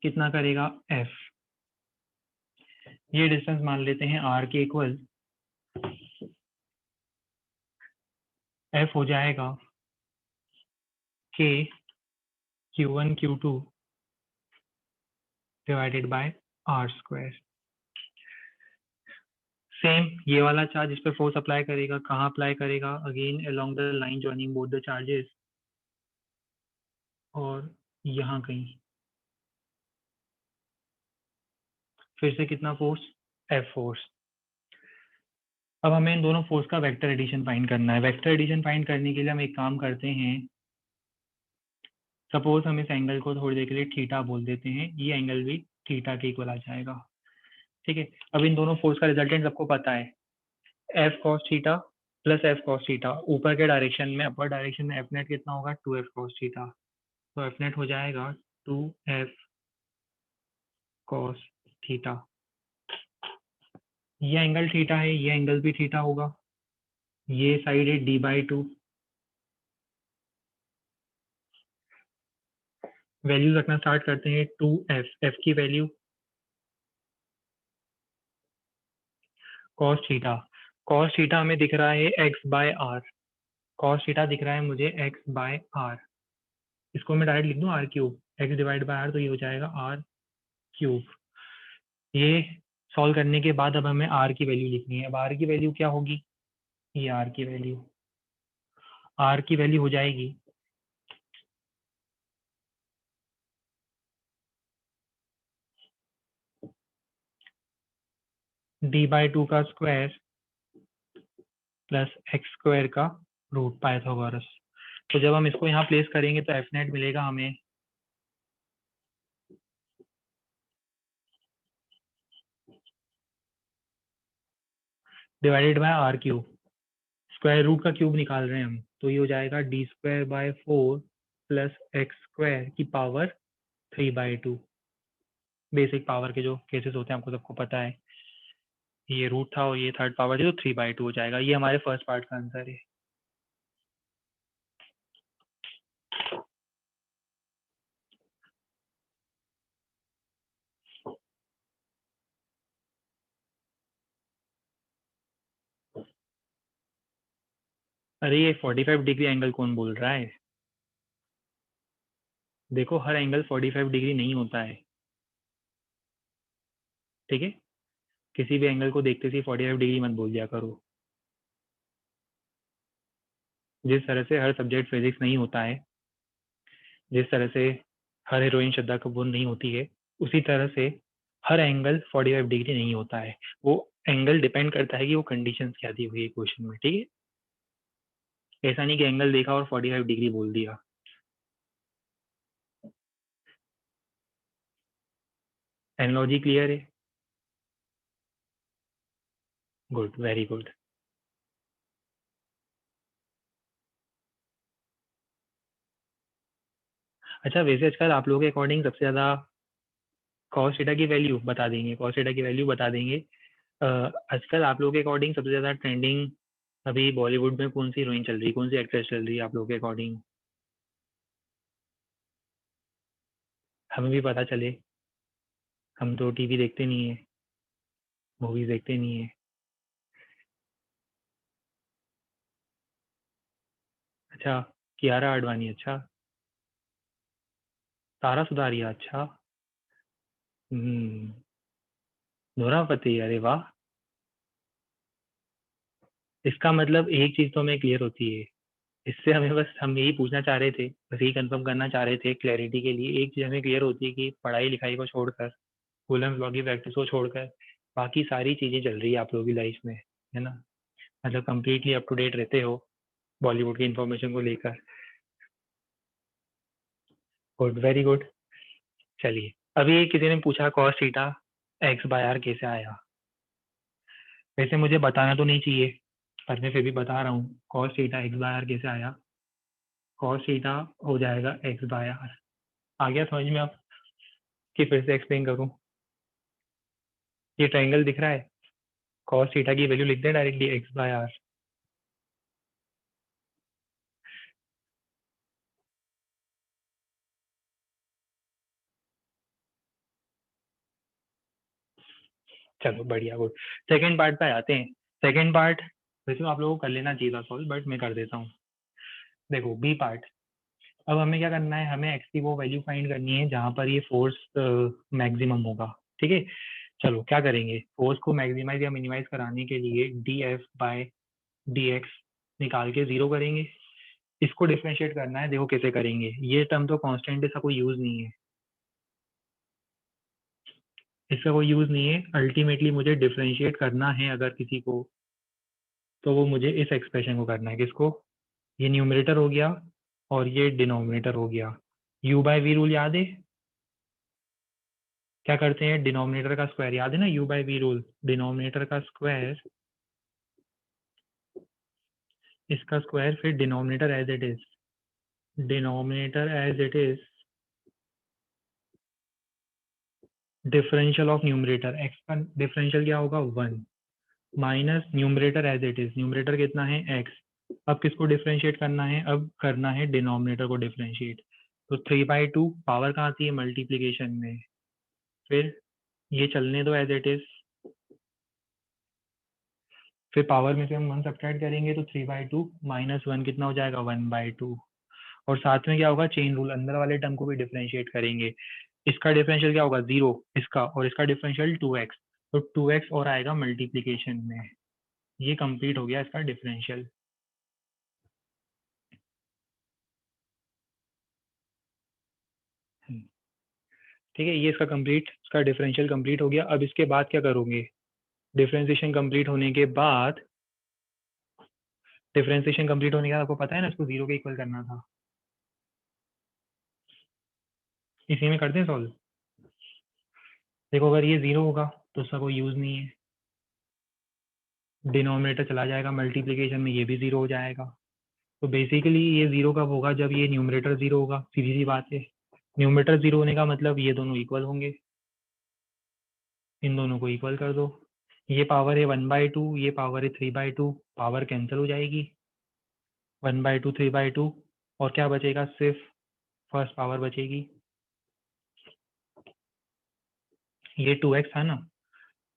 कितना करेगा, F। ये डिस्टेंस मान लेते हैं r के इक्वल। F हो जाएगा K Q1 Q2 divided bye r²। Same ये वाला चार्ज इस पर फोर्स अप्लाई करेगा, कहाँ अप्लाई करेगा, again along the line joining both the charges, और यहाँ कहीं फिर से कितना फोर्स, F फोर्स। अब हमें इन दोनों फोर्स का वेक्टर एडिशन फाइंड करना है। वेक्टर एडिशन फाइंड करने के लिए हम एक काम करते हैं, सपोज हम इस एंगल को थोड़ी देर के लिए थीटा बोल देते हैं, ये एंगल भी थीटा के इक्वल आ जाएगा। ठीक है, अब इन दोनों फोर्स का रिजल्टेंट सबको पता है, F cos theta plus F cos theta. ऊपर के डायरेक्शन में, अपर डायरेक्शन में F नेट कितना होगा, 2F cos थीटा। तो F नेट हो जाएगा 2F cos थीटा। ये एंगल थीटा है, ये एंगल भी थीटा होगा। ये साइड है d/2। वैल्यू रखना स्टार्ट करते हैं, 2F, F की value cos theta. cos theta हमें दिख रहा है x/r। cos थीटा दिख रहा है मुझे x/r। इसको मैं डायरेक्ट लिख दूं r³, x divide by r, तो ये हो जाएगा r³। ये सॉल्व करने के बाद अब हमें r की वैल्यू लिखनी है। अब r की वैल्यू क्या होगी, ये r की वैल्यू, r की वैल्यू हो जाएगी d/2 का स्क्वायर प्लस x² का रूट, पाइथागोरस। तो जब हम इसको यहाँ प्लेस करेंगे तो F नेट मिलेगा हमें divided by r³। Square root का क्यूब निकाल रहे हैं हम, तो ये हो जाएगा d²/4 प्लस x² की पावर 3/2। बेसिक पावर के जो केसेस होते हैं आपको सबको पता है, ये रूट था और ये थर्ड पावर थी, तो 3/2 हो जाएगा। ये हमारे फर्स्ट पार्ट का आंसर है। अरे ये 45 डिग्री एंगल कौन बोल रहा है, देखो हर एंगल 45 डिग्री नहीं होता है। ठीक है, किसी भी एंगल को देखते ही 45 डिग्री मत बोल दिया करो। जिस तरह से हर सब्जेक्ट फिजिक्स नहीं होता है, जिस तरह से हर हीरोइन श्रद्धा कपूर नहीं होती है, उसी तरह से हर एंगल 45 डिग्री नहीं होता है। वो एंगल डिपेंड करता है कि वो कंडीशंस क्या दी हुई है क्वेश्चन में। ठीक है, ऐसा नहीं कि एंगल देखा और 45 डिग्री बोल दिया। एनालॉजी क्लियर है। Good, very good. अच्छा, वैसे आजकल आप लोगों के अकॉर्डिंग सबसे ज़्यादा कॉस थीटा की वैल्यू बता देंगे, कॉस थीटा की वैल्यू बता देंगे। आजकल आप लोगों के अकॉर्डिंग सबसे ज़्यादा ट्रेंडिंग अभी बॉलीवुड में कौन सी हीरोइन चल रही है, कौन सी एक्ट्रेस चल रही है आप लोगों के अकॉर्डिंग? हमें भी पता चले, हम तो टीवी देखते नहीं है, मूवीज देखते नहीं है। अच्छा, कियारा आडवाणी, अच्छा। तारा सुतारिया, अच्छा। हम्म, नोरा फतेही, अरे वाह। इसका मतलब एक चीज तो हमें क्लियर होती है, इससे हमें बस हम यही पूछना चाह रहे थे, बस यही कंफर्म करना चाह रहे थे क्लैरिटी के लिए। एक चीज हमें क्लियर होती है कि पढ़ाई लिखाई को छोड़कर, फुल एंड व्लॉग की प्रैक्टिस को छोड़कर बाकी सारी चीजें चल रही है आप लोगों की लाइफ में, है ना? मतलब कंप्लीटली अप टू डेट रहते हो बॉलीवुड की इन्फॉर्मेशन को लेकर। Good, very good. चलिए, अभी किसी ने पूछा cos theta x by r कैसे आया। वैसे मुझे बताना तो नहीं चाहिए, पर मैं फिर भी बता रहा हूँ cos theta x by r कैसे आया। कॉस थीटा हो जाएगा एक्स बाय आर। आ गया समझ में आप? कि फिर से एक्सप्लेन करूँ? ये ट्रायंगल दिख रहा है, कॉस थीटा की वैल्यू लिख दें डायरेक्टली एक्स बाय आर। चलो बढ़िया, गुड। सेकेंड पार्ट पे आते हैं। सेकेंड पार्ट वैसे तो आप लोगों को कर लेना चाहिए था सॉल्व, बट मैं कर देता हूँ। देखो बी पार्ट। अब हमें क्या करना है, हमें एक्स की वो वैल्यू फाइंड करनी है जहाँ पर ये फोर्स मैक्सिमम होगा। ठीक है, चलो क्या करेंगे, फोर्स को मैक्सिमाइज या मिनिमाइज कराने के लिए d f by d x निकाल के जीरो करेंगे। इसको डिफ्रेंशिएट करना है, देखो कैसे करेंगे। ये टर्म तो कांस्टेंट, इसका कोई यूज नहीं है, इसका कोई यूज नहीं है। अल्टीमेटली मुझे डिफ्रेंशिएट करना है अगर किसी को, तो वो मुझे इस एक्सप्रेशन को करना है। किसको? ये न्यूमरेटर हो गया और ये डिनोमिनेटर हो गया। यू बाय वी रूल याद है? क्या करते हैं, डिनोमिनेटर का स्क्वायर, याद है ना u by v rule? Denominator का स्क्वायर, इसका स्क्वायर, फिर denominator as it is, denominator as it is, differential of numerator. X का डिफरेंशियल क्या होगा? 1 minus numerator as it is, numerator कितना है? एक्स। अब किसको डिफरेंशिएट करना है? अब करना है डिनोमिनेटर को डिफरेंशिएट। तो 3/2 पावर कहाँ आती है? मल्टीप्लीकेशन में। फिर ये चलने दो एज इट इज, फिर पावर में से हम 1 सब्ट्रैक्ट करेंगे तो 3/2 माइनस 1 कितना हो जाएगा? 1/2। और साथ में क्या होगा? चेन रूल, अंदर वाले टर्म को भी डिफरेंशिएट करेंगे। इसका डिफरेंशियल क्या होगा? 0, इसका, और इसका डिफरेंशियल 2x, तो 2x और आएगा मल्टीप्लीकेशन में। ये कंप्लीट हो गया इसका डिफरेंशियल। ठीक है, ये इसका कंप्लीट, इसका डिफरेंशियल कंप्लीट हो गया। अब इसके बाद क्या करोगे? डिफरेंशिएशन कंप्लीट होने के बाद, डिफरेंशिएशन कंप्लीट होने के बाद आपको पता है ना इसको 0 के इक्वल करना था। इसी में करते हैं सॉल्व। देखो अगर ये 0 होगा तो उसका कोई यूज नहीं है, डिनोमिनेटर चला जाएगा मल्टीप्लीकेशन में, ये भी 0 हो जाएगा। तो बेसिकली ये 0 कब होगा? जब ये न्यूमरेटर 0 होगा, सीधी सी बात है। न्यूमरेटर 0 होने का मतलब ये दोनों इक्वल होंगे, इन दोनों को इक्वल कर दो। ये पावर है 1/2, ये पावर है 3/2, पावर कैंसिल हो जाएगी। 1/2 3/2, और क्या बचेगा? सिर्फ फर्स्ट पावर बचेगी। ये 2x था ना,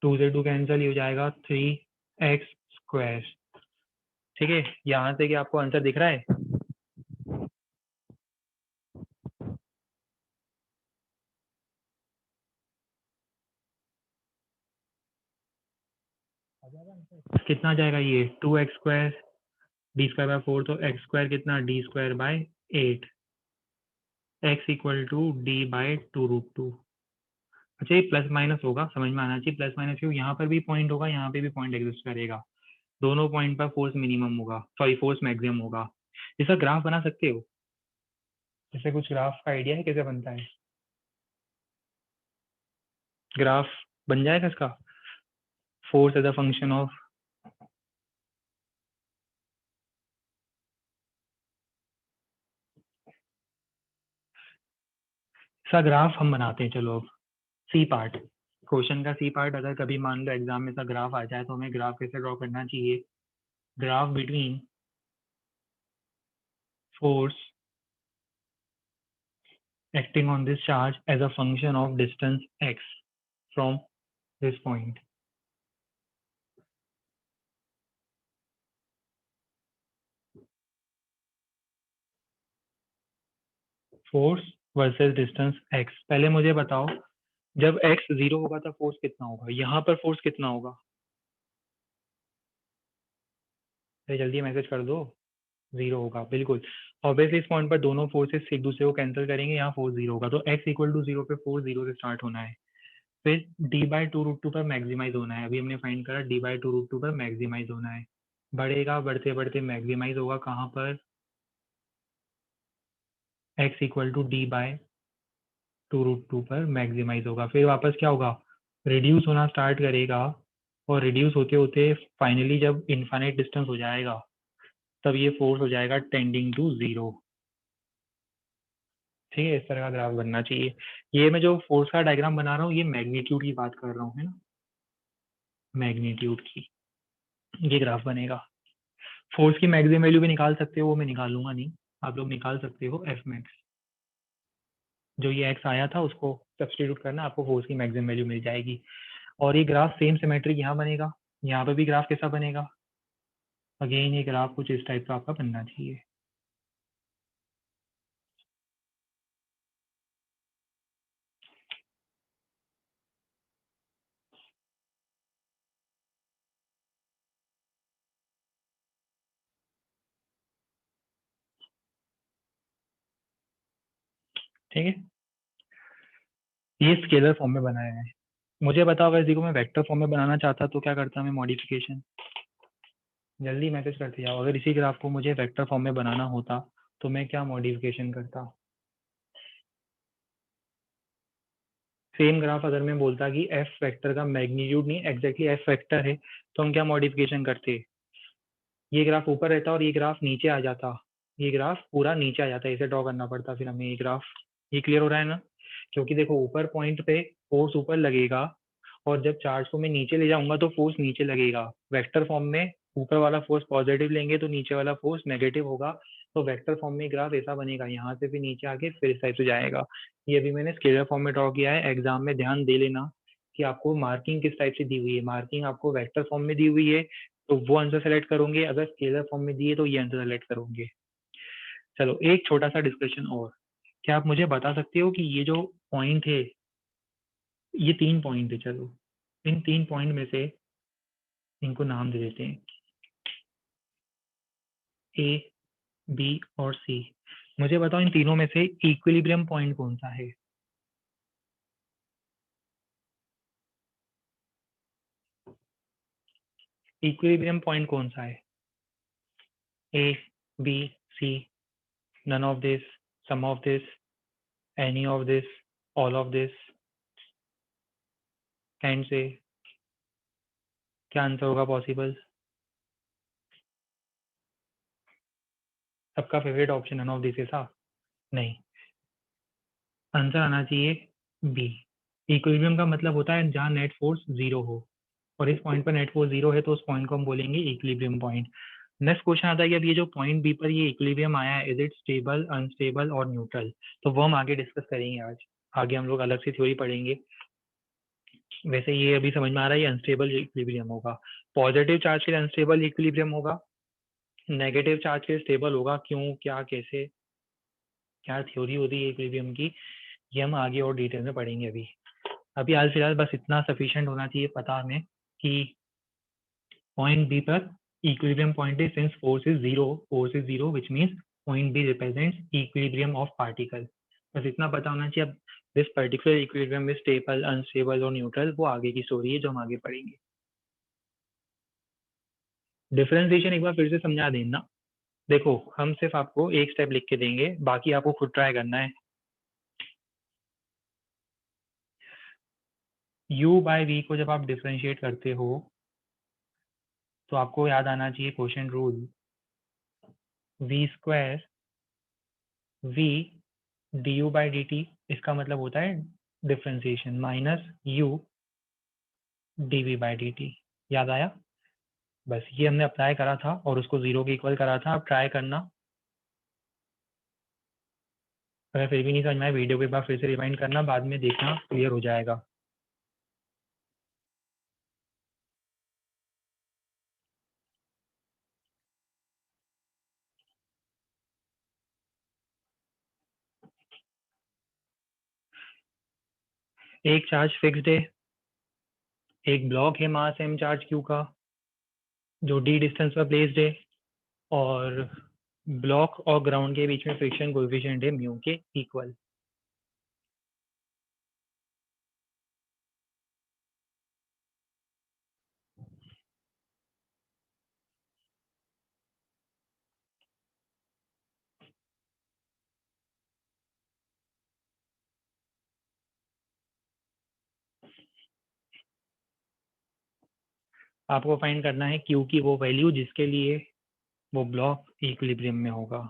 2 से 2 कैंसिल, हो जाएगा 3x²। ठीक है, यहाँ से क्या आपको आंसर दिख रहा है? कितना आ जाएगा ये? 2x², d²/4, तो x² कितना? d²/8, x equal to d/2√2। अच्छा, ये प्लस माइनस होगा, समझ में आना चाहिए। प्लस माइनस क्यों? यहाँ पर भी पॉइंट होगा, यहाँ पे भी पॉइंट एग्जिस्ट करेगा, दोनों पॉइंट पर फोर्स मिनिमम होगा, सॉरी फोर्स मैक्सिमम होगा। इसका ग्राफ बना सकते हो? जैसे कुछ ग्राफ का आइडिया है कैसे बनता है? ग्राफ बन जाएगा इसका, force as a function of सा ग्राफ हम बनाते हैं। चलो अब सी पार्ट, क्वेश्चन का सी पार्ट, अगर कभी मान लो एग्जाम में सा ग्राफ आ जाए तो हमें ग्राफ कैसे ड्रॉ करना चाहिए। Graph between force acting on this charge as a function of distance x from this point. Force versus distance x। पहले मुझे बताओ, जब x 0 होगा तो फोर्स कितना होगा, यहाँ पर फोर्स कितना होगा। अरे जल्दी मैसेज कर दो। 0 होगा, बिल्कुल। ऑब्वियसली इस पॉइंट पर दोनों फोर्सेस एक दूसरे को कैंसिल करेंगे, यहाँ फोर्स 0 होगा, तो x इक्वल टू 0 पे फोर्स 0 से स्टार्ट होना है, फिर d/2√2 पर मैक्सिमाइज होना है। अभी हमने फाइंड करा d/2√2 पर मैक्सिमाइज होना है, बढ़ेगा, बढ़ते बढ़ते मैक्सिमाइज होगा कहाँ पर, x इक्वल टू d/2√2 पर मैक्सिमाइज होगा, फिर वापस क्या होगा, रिड्यूस होना स्टार्ट करेगा, और रिड्यूस होते होते फाइनली जब इनफाइनाइट डिस्टेंस हो जाएगा तब ये फोर्स हो जाएगा टेंडिंग टू 0। ठीक है, इस तरह का ग्राफ बनना चाहिए। ये मैं जो फोर्स का डायग्राम बना रहा हूँ ये मैग्नीट्यूड की बात कर रहा हूँ, है ना, मैग्नीट्यूड की ये ग्राफ बनेगा। फोर्स की मैक्सिमम वैल्यू भी निकाल सकते हो, वो मैं निकालूंगा नहीं, आप लोग निकाल सकते हो एफ मैक्स। जो ये एक्स आया था उसको सब्सटीट्यूट करना, आपको फोर्स की मैक्सिमम वैल्यू मिल जाएगी। और ये ग्राफ सेम सिमेट्रिक यहाँ बनेगा, यहाँ पर भी ग्राफ कैसा बनेगा, अगेन ये ग्राफ कुछ इस टाइप का आपका बनना चाहिए। ठीक है, ये स्केलर फॉर्म में बनाया है। मुझे बताओ अगर इसी को मैं वेक्टर फॉर्म में बनाना चाहता तो क्या करता मैं मॉडिफिकेशन, जल्दी मैसेज करते जाओ। अगर इसी ग्राफ को मुझे वेक्टर फॉर्म में बनाना होता तो मैं क्या मॉडिफिकेशन करता। सेम ग्राफ अगर मैं बोलता कि एफ वेक्टर का मैग्नीट्यूड नहीं एग्जैक्टली एफ वेक्टर है तो हम क्या मॉडिफिकेशन करते, ये ग्राफ ऊपर रहता और ये ग्राफ नीचे आ जाता, ये ग्राफ पूरा नीचे आ जाता, इसे ड्रॉ करना पड़ता फिर हमें ये ग्राफ। ये क्लियर हो रहा है ना, क्योंकि देखो ऊपर पॉइंट पे फोर्स ऊपर लगेगा और जब चार्ज को मैं नीचे ले जाऊंगा तो फोर्स नीचे लगेगा। वेक्टर फॉर्म में ऊपर वाला फोर्स पॉजिटिव लेंगे तो नीचे वाला फोर्स नेगेटिव होगा, तो वेक्टर फॉर्म में ग्राफ ऐसा बनेगा, यहाँ से भी नीचे आके फिर इस टाइप से जाएगा। ये अभी मैंने स्केलर फॉर्म में ड्रॉ किया है, एग्जाम में ध्यान दे लेना कि आपको मार्किंग किस टाइप से दी हुई है। मार्किंग आपको वेक्टर फॉर्म में दी हुई है तो वो आंसर सेलेक्ट करोगे, अगर स्केलर फॉर्म में दिए तो ये आंसर सेलेक्ट करोगे। चलो एक छोटा सा डिस्कशन और, क्या आप मुझे बता सकते हो कि ये जो पॉइंट है, ये 3 पॉइंट है, चलो इन 3 पॉइंट में से इनको नाम दे देते हैं, ए, बी और सी। मुझे बताओ इन तीनों में से इक्विलिब्रियम पॉइंट कौन सा है। इक्विलिब्रियम पॉइंट कौन सा है, A, B, C, none of this, some of this, any of this, all of this, can say, क्या आंसर होगा पॉसिबल। सबका favourite option none of this है सा, नहीं, आंसर आना चाहिए बी। इक्विलिब्रियम का मतलब होता है जहाँ नेट फोर्स 0 हो, और इस पॉइंट पर नेट फोर्स 0 है तो उस पॉइंट को हम बोलेंगे इक्विलिब्रियम पॉइंट। नेक्स्ट क्वेश्चन आता है कि अब ये जो पॉइंट बी पर ये इक्विलिब्रियम आया है, इज इट स्टेबल, अनस्टेबल और न्यूट्रल, तो वो हम आगे डिस्कस करेंगे आज। आगे हम लोग अलग से थ्योरी पढ़ेंगे। वैसे ये अभी समझ में आ रहा है ये अनस्टेबल इक्विलिब्रियम होगा, पॉजिटिव चार्ज के लिए अनस्टेबल इक्विलिब्रियम होगा, नेगेटिव चार्ज के लिए स्टेबल होगा, क्यों, क्या, कैसे, क्या थ्योरी होती है इक्विलिब्रियम की, ये हम आगे और डिटेल में पढ़ेंगे। अभी अभी हाल फिलहाल बस इतना सफिशिएंट होना चाहिए पता हमें कि पॉइंट बी पर equilibrium point is since force is zero which means point B represents equilibrium of particle। बस इतना पता होना चाहिए। अब this particular equilibrium is stable, unstable और neutral वो आगे की स्टोरी है जो हम आगे पढ़ेंगे। डिफरेंशिएशन एक बार फिर से समझा देना। देखो हम सिर्फ आपको एक स्टेप लिख के देंगे, बाकी आपको खुद ट्राई करना है। u बाय v को जब आप डिफरेंशिएट करते हो तो आपको याद आना चाहिए quotient rule, v square v du by dt इसका मतलब होता है differentiation minus u dv by dt। याद आया? बस ये हमने अप्लाई करा था और उसको 0 के इक्वल करा था। अब ट्राई करना, अगर फिर भी नहीं समझ में आए वीडियो के बाद फिर से रिवाइंड करना, बाद में देखना क्लियर हो जाएगा। एक चार्ज फिक्स्ड है, एक ब्लॉक है मास m चार्ज q का जो d डिस्टेंस पर प्लेस्ड है, और ब्लॉक और ग्राउंड के बीच में फ्रिक्शन कोएफिशिएंट है म्यू के इक्वल। आपको फाइंड करना है q की वो वैल्यू जिसके लिए वो ब्लॉक इक्विलिब्रियम में होगा।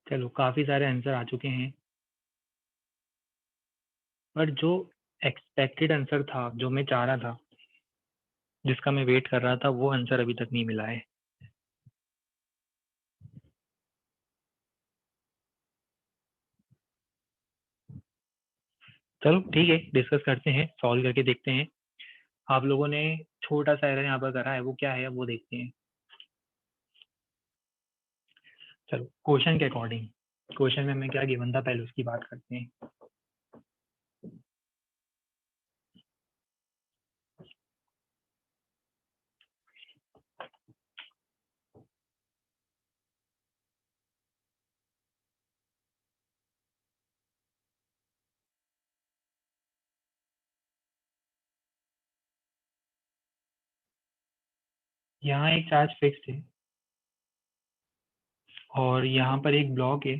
चलो काफी सारे आंसर आ चुके हैं, पर जो एक्सपेक्टेड आंसर था, जो मैं चाह रहा था, जिसका मैं वेट कर रहा था, वो आंसर अभी तक नहीं मिला है। चलो ठीक है, डिस्कस करते हैं, सॉल्व करके देखते हैं। आप लोगों ने छोटा सा एरर यहाँ पर करा है, वो क्या है वो देखते हैं। चलो क्वेश्चन के अकॉर्डिंग, क्वेश्चन में हमें क्या गिवन था पहले उसकी बात करते हैं। यहाँ एक चार्ज फिक्स्ड है और यहाँ पर एक ब्लॉक है,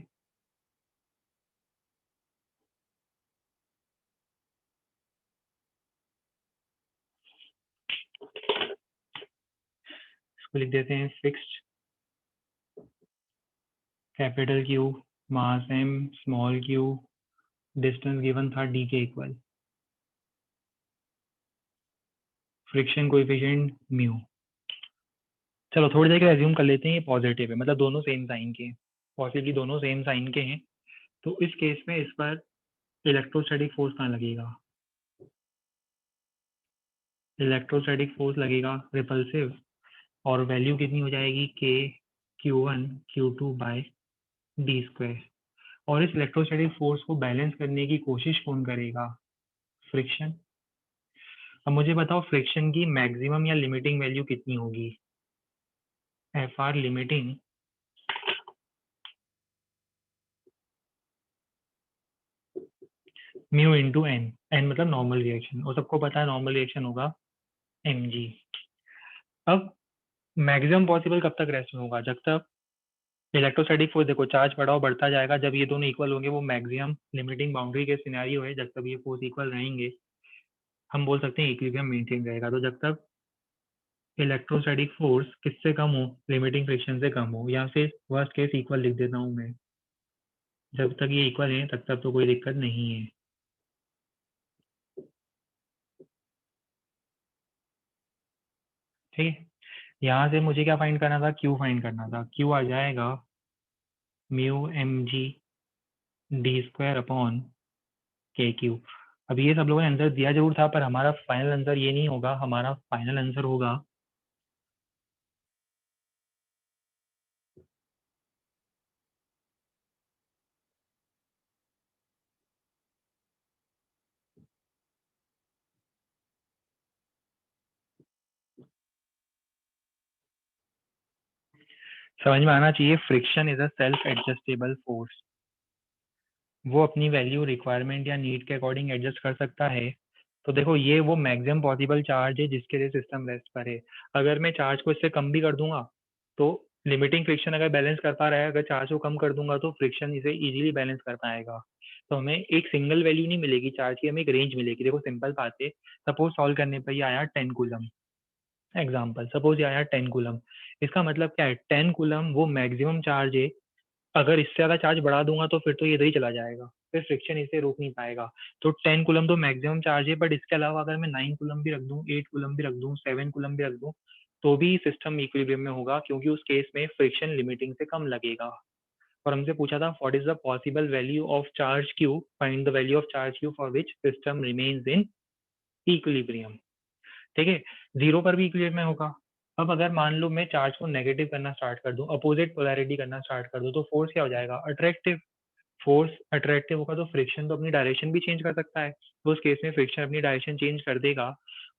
इसको लिख देते हैं फिक्स्ड, कैपिटल क्यू, मास m, small Q, distance given था d के इक्वल। Friction coefficient mu. चलो थोड़ी देर के एज्यूम कर लेते हैं ये पॉजिटिव है, मतलब दोनों सेम साइन के हैं, पॉसिबली दोनों सेम साइन के हैं। तो इस केस में इस पर इलेक्ट्रोस्टैटिक फोर्स कहाँ लगेगा? इलेक्ट्रोस्टैटिक फोर्स लगेगा रिपल्सिव, और वैल्यू कितनी हो जाएगी? k q1 q2 by d square. और इस इलेक्ट्रोस्टैटिक फोर्स को बैलेंस करने की कोशिश कौन करेगा? फ्रिक्शन। अब मुझे बताओ फ्रिक्शन की मैक्सिमम या लिमिटिंग वैल्यू कितनी होगी? F R limiting mu into N, N मतलब नॉर्मल रिएक्शन, और सबको पता है नॉर्मल रिएक्शन होगा mg। अब मैक्सिमम पॉसिबल कब तक रेस्ट में होगा? जब तक इलेक्ट्रोस्टैटिक फोर्स, देखो चार्ज बढ़ाओ बढ़ता जाएगा, जब ये दोनों इक्वल होंगे वो मैक्सिमम लिमिटिंग बाउंड्री के सिनेरियो है, जब तक ये फोर्स इक्वल रहेंगे हम बोल सकते हैं इक्विलिब्रियम मेंटेन रहेगा। तो जब तक इलेक्ट्रोस्टैटिक फोर्स किससे कम हो? लिमिटिंग फ्रिक्शन से कम हो, या फिर वर्स्ट केस इक्वल लिख देता हूँ मैं, जब तक ये इक्वल है तब तक तो कोई दिक्कत नहीं है। ठीक है, यहाँ से मुझे क्या फाइंड करना था? क्यू फाइंड करना था। क्यू आ जाएगा mu m g d square upon k Q. अब ये सब लोगों ने आंसर दिया जरूर था, पर हमारा फाइनल आंसर ये नहीं होगा, हमारा फाइनल आंसर होगा समझ में आना चाहिए, friction is a self adjustable force. वो अपनी वैल्यू रिक्वायरमेंट या नीड के अकॉर्डिंग एडजस्ट कर सकता है। तो देखो ये वो मैक्सिमम पॉसिबल चार्ज है जिसके लिए सिस्टम रेस्ट पर है। अगर मैं चार्ज को इससे कम भी कर दूंगा तो लिमिटिंग फ्रिक्शन अगर बैलेंस कर पा रहा है, अगर चार्ज को कम कर दूंगा तो फ्रिक्शन इसे इजीली बैलेंस कर पाएगा। तो हमें एक सिंगल वैल्यू नहीं मिलेगी चार्ज की, हमें एक रेंज मिलेगी। देखो सिंपल बात है, सपोज सॉल्व करने पर ये आया 10 कूलम, एग्जाम्पल सपोज ये आया 10 कूलम। इसका मतलब क्या है? 10 कूलम वो मैक्सिमम चार्ज है, अगर इससे ज्यादा चार्ज बढ़ा दूंगा तो फिर तो ये इधर ही चला जाएगा, फिर फ्रिक्शन इसे रोक नहीं पाएगा। तो 10 कूलम तो मैक्सिमम चार्ज है, बट इसके अलावा अगर मैं 9 कूलम भी रख दूं, 8 कूलम भी रख दूं, 7 कूलम भी रख दूं, तो भी सिस्टम इक्विलिब्रियम में होगा, क्योंकि उस केस में फ्रिक्शन लिमिटिंग से कम लगेगा। और हमसे पूछा था what is the possible value of charge Q, find the value of charge Q for which system remains in equilibrium. ठीक है, जीरो पर भी इक्विलिब्रियम में होगा। अब अगर मान लो मैं चार्ज को नेगेटिव करना स्टार्ट कर दूं, अपोजिट पोलैरिटी करना स्टार्ट कर दूं, तो फोर्स क्या हो जाएगा? अट्रैक्टिव। फोर्स अट्रैक्टिव होगा तो फ्रिक्शन तो अपनी डायरेक्शन भी चेंज कर सकता है, तो उस केस में फ्रिक्शन अपनी डायरेक्शन चेंज कर देगा।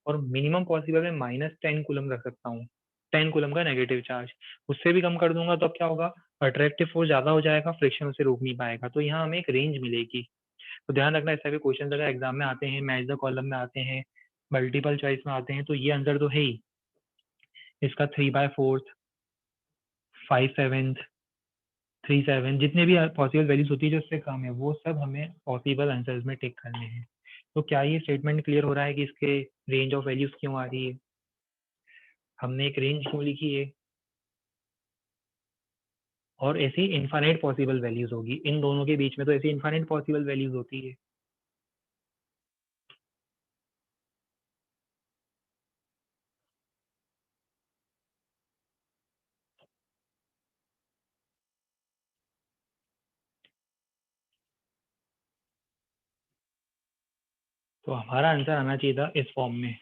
और मिनिमम पॉसिबल मैं -10 कूलम रख सकता हूँ, 10 कूलम का नेगेटिव चार्ज। उससे भी कम कर दूंगा तो अब क्या होगा? अट्रैक्टिव फोर्स ज्यादा हो जाएगा, फ्रिक्शन उसे रोक नहीं पाएगा। तो यहाँ हमें एक रेंज मिलेगी। तो ध्यान रखना, इस टाइप के क्वेश्चन अगर एग्जाम में आते हैं, मैच द कॉलम में आते हैं, मल्टीपल चॉइस में आते हैं, तो ये आंसर तो है ही। इसका 3/4, 5/7, 3/7 जितने भी पॉसिबल वैल्यूज होती है जो उससे कम है, वो सब हमें पॉसिबल आंसर्स में टिक करने हैं। तो क्या ये स्टेटमेंट क्लियर हो रहा है कि इसके रेंज ऑफ वैल्यूज क्यों आ रही है? हमने एक रेंज क्यों लिखी है? और ऐसी इनफाइनाइट पॉसिबल वैल्यूज होगी, इन दोनों के बीच में तो ऐसी इनफाइनाइट पॉसिबल वैल्यूज होती है। तो हमारा आंसर आना चाहिए था इस फॉर्म में।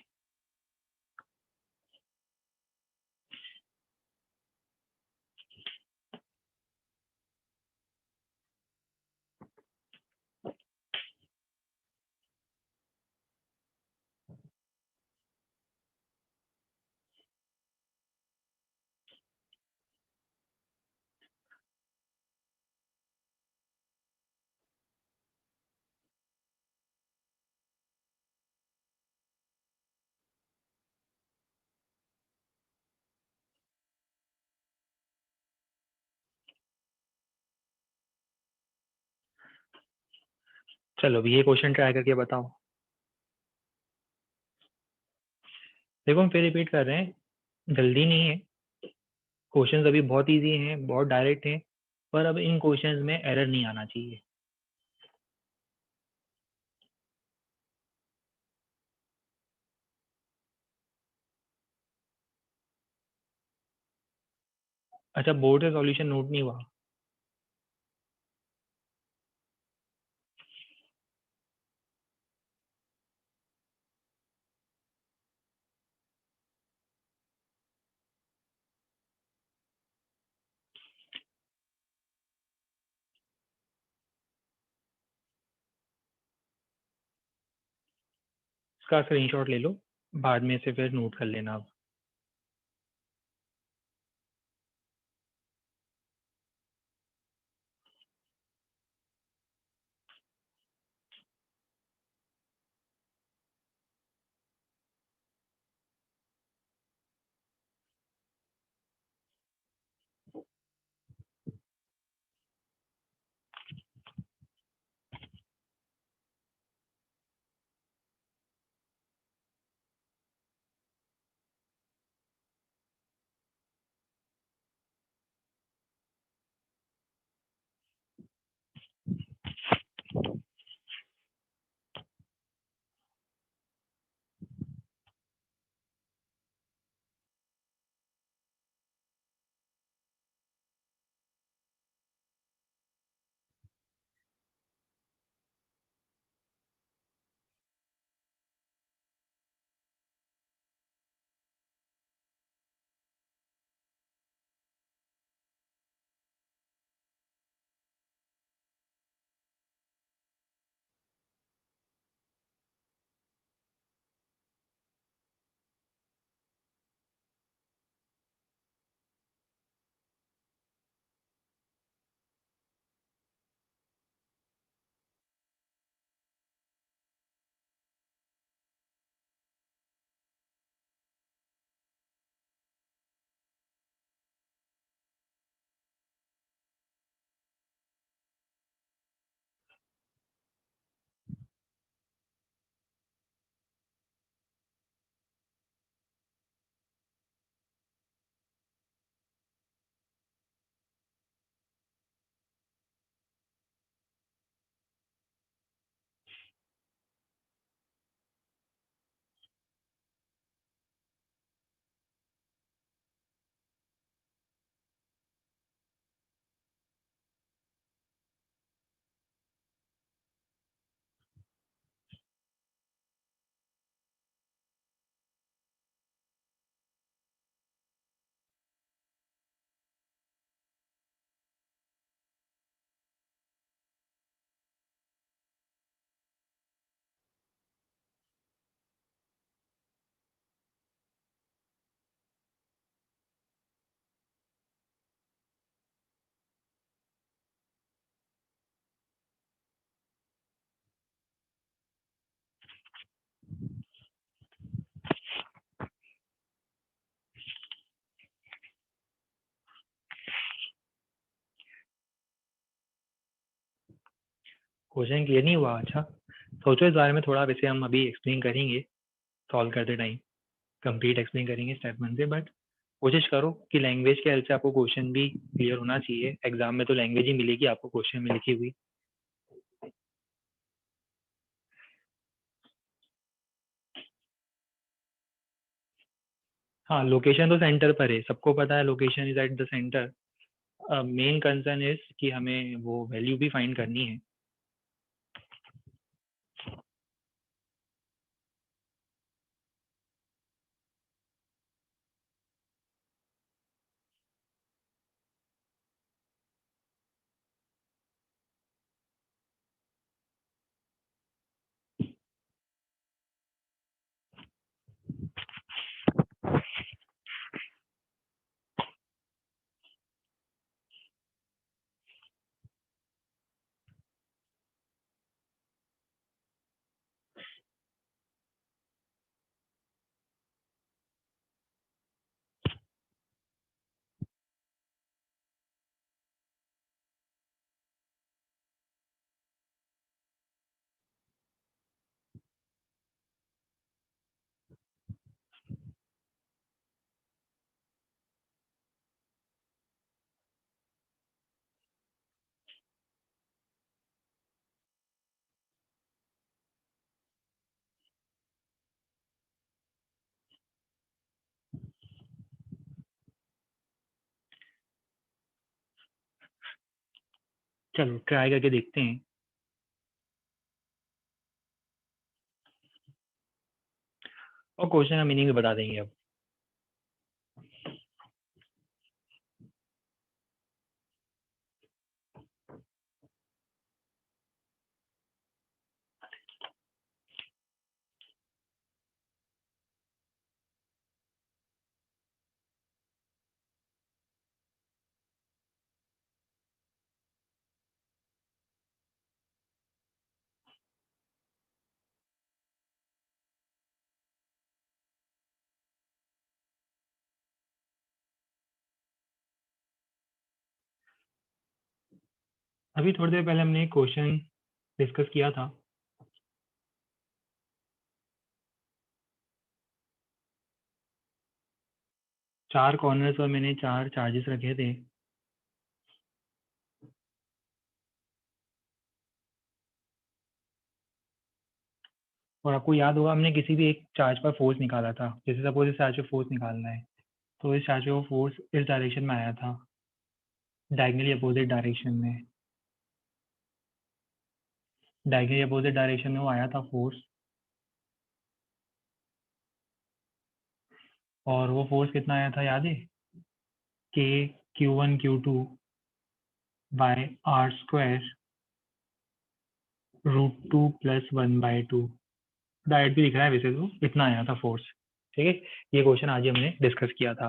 चलो अभी ये क्वेश्चन ट्राई करके बताओ। देखो हम फिर रिपीट कर रहे हैं, जल्दी नहीं है, क्वेश्चंस अभी बहुत इजी हैं, बहुत डायरेक्ट हैं, पर अब इन क्वेश्चंस में एरर नहीं आना चाहिए। अच्छा, बोर्ड से सॉल्यूशन नोट नहीं हुआ। इसका स्क्रीनशॉट ले लो, बाद में से फिर नोट कर लेना आप। क्वेश्चन क्लियर नहीं हुआ? अच्छा, सोचो इस बारे में थोड़ा, वैसे हम अभी एक्सप्लेन करेंगे सॉल्व करते टाइम, कंप्लीट एक्सप्लेन करेंगे स्टेप 1 से, बट कोशिश करो कि लैंग्वेज के हेल्प से आपको क्वेश्चन भी क्लियर होना चाहिए। एग्जाम में तो लैंग्वेज ही मिलेगी आपको क्वेश्चन में लिखी हुई। हाँ, लोकेशन तो सेंटर पर है, सबको पता है location is at the centre. Main concern is कि हमें वो वैल्यू भी फाइंड करनी है। चलो ट्राई करके देखते हैं। और क्वेश्चन का मीनिंग भी बता देंगे अब। अभी थोड़ी देर पहले हमने क्वेश्चन डिस्कस किया था। चार कॉर्नर्स और मैंने चार चार्जेस रखे थे। और आपको याद होगा हमने किसी भी एक चार्ज पर फोर्स निकाला था। जैसे सपोज इस चार्ज पे फोर्स निकालना है, तो इस चार्ज पे वो फोर्स इस डायरेक्शन में आया था, डायगनली अपोजिट डायरेक्शन में। डायगनली अपोजिट डायरेक्शन में वो आया था फोर्स, और वो फोर्स कितना आया था याद है? के Q1 Q2 bye R square √2 + 1/2। Direct भी दिख रहा है वैसे, तो इतना आया था फोर्स। ठीक है, ये क्वेश्चन आज ही हमने डिस्कस किया था।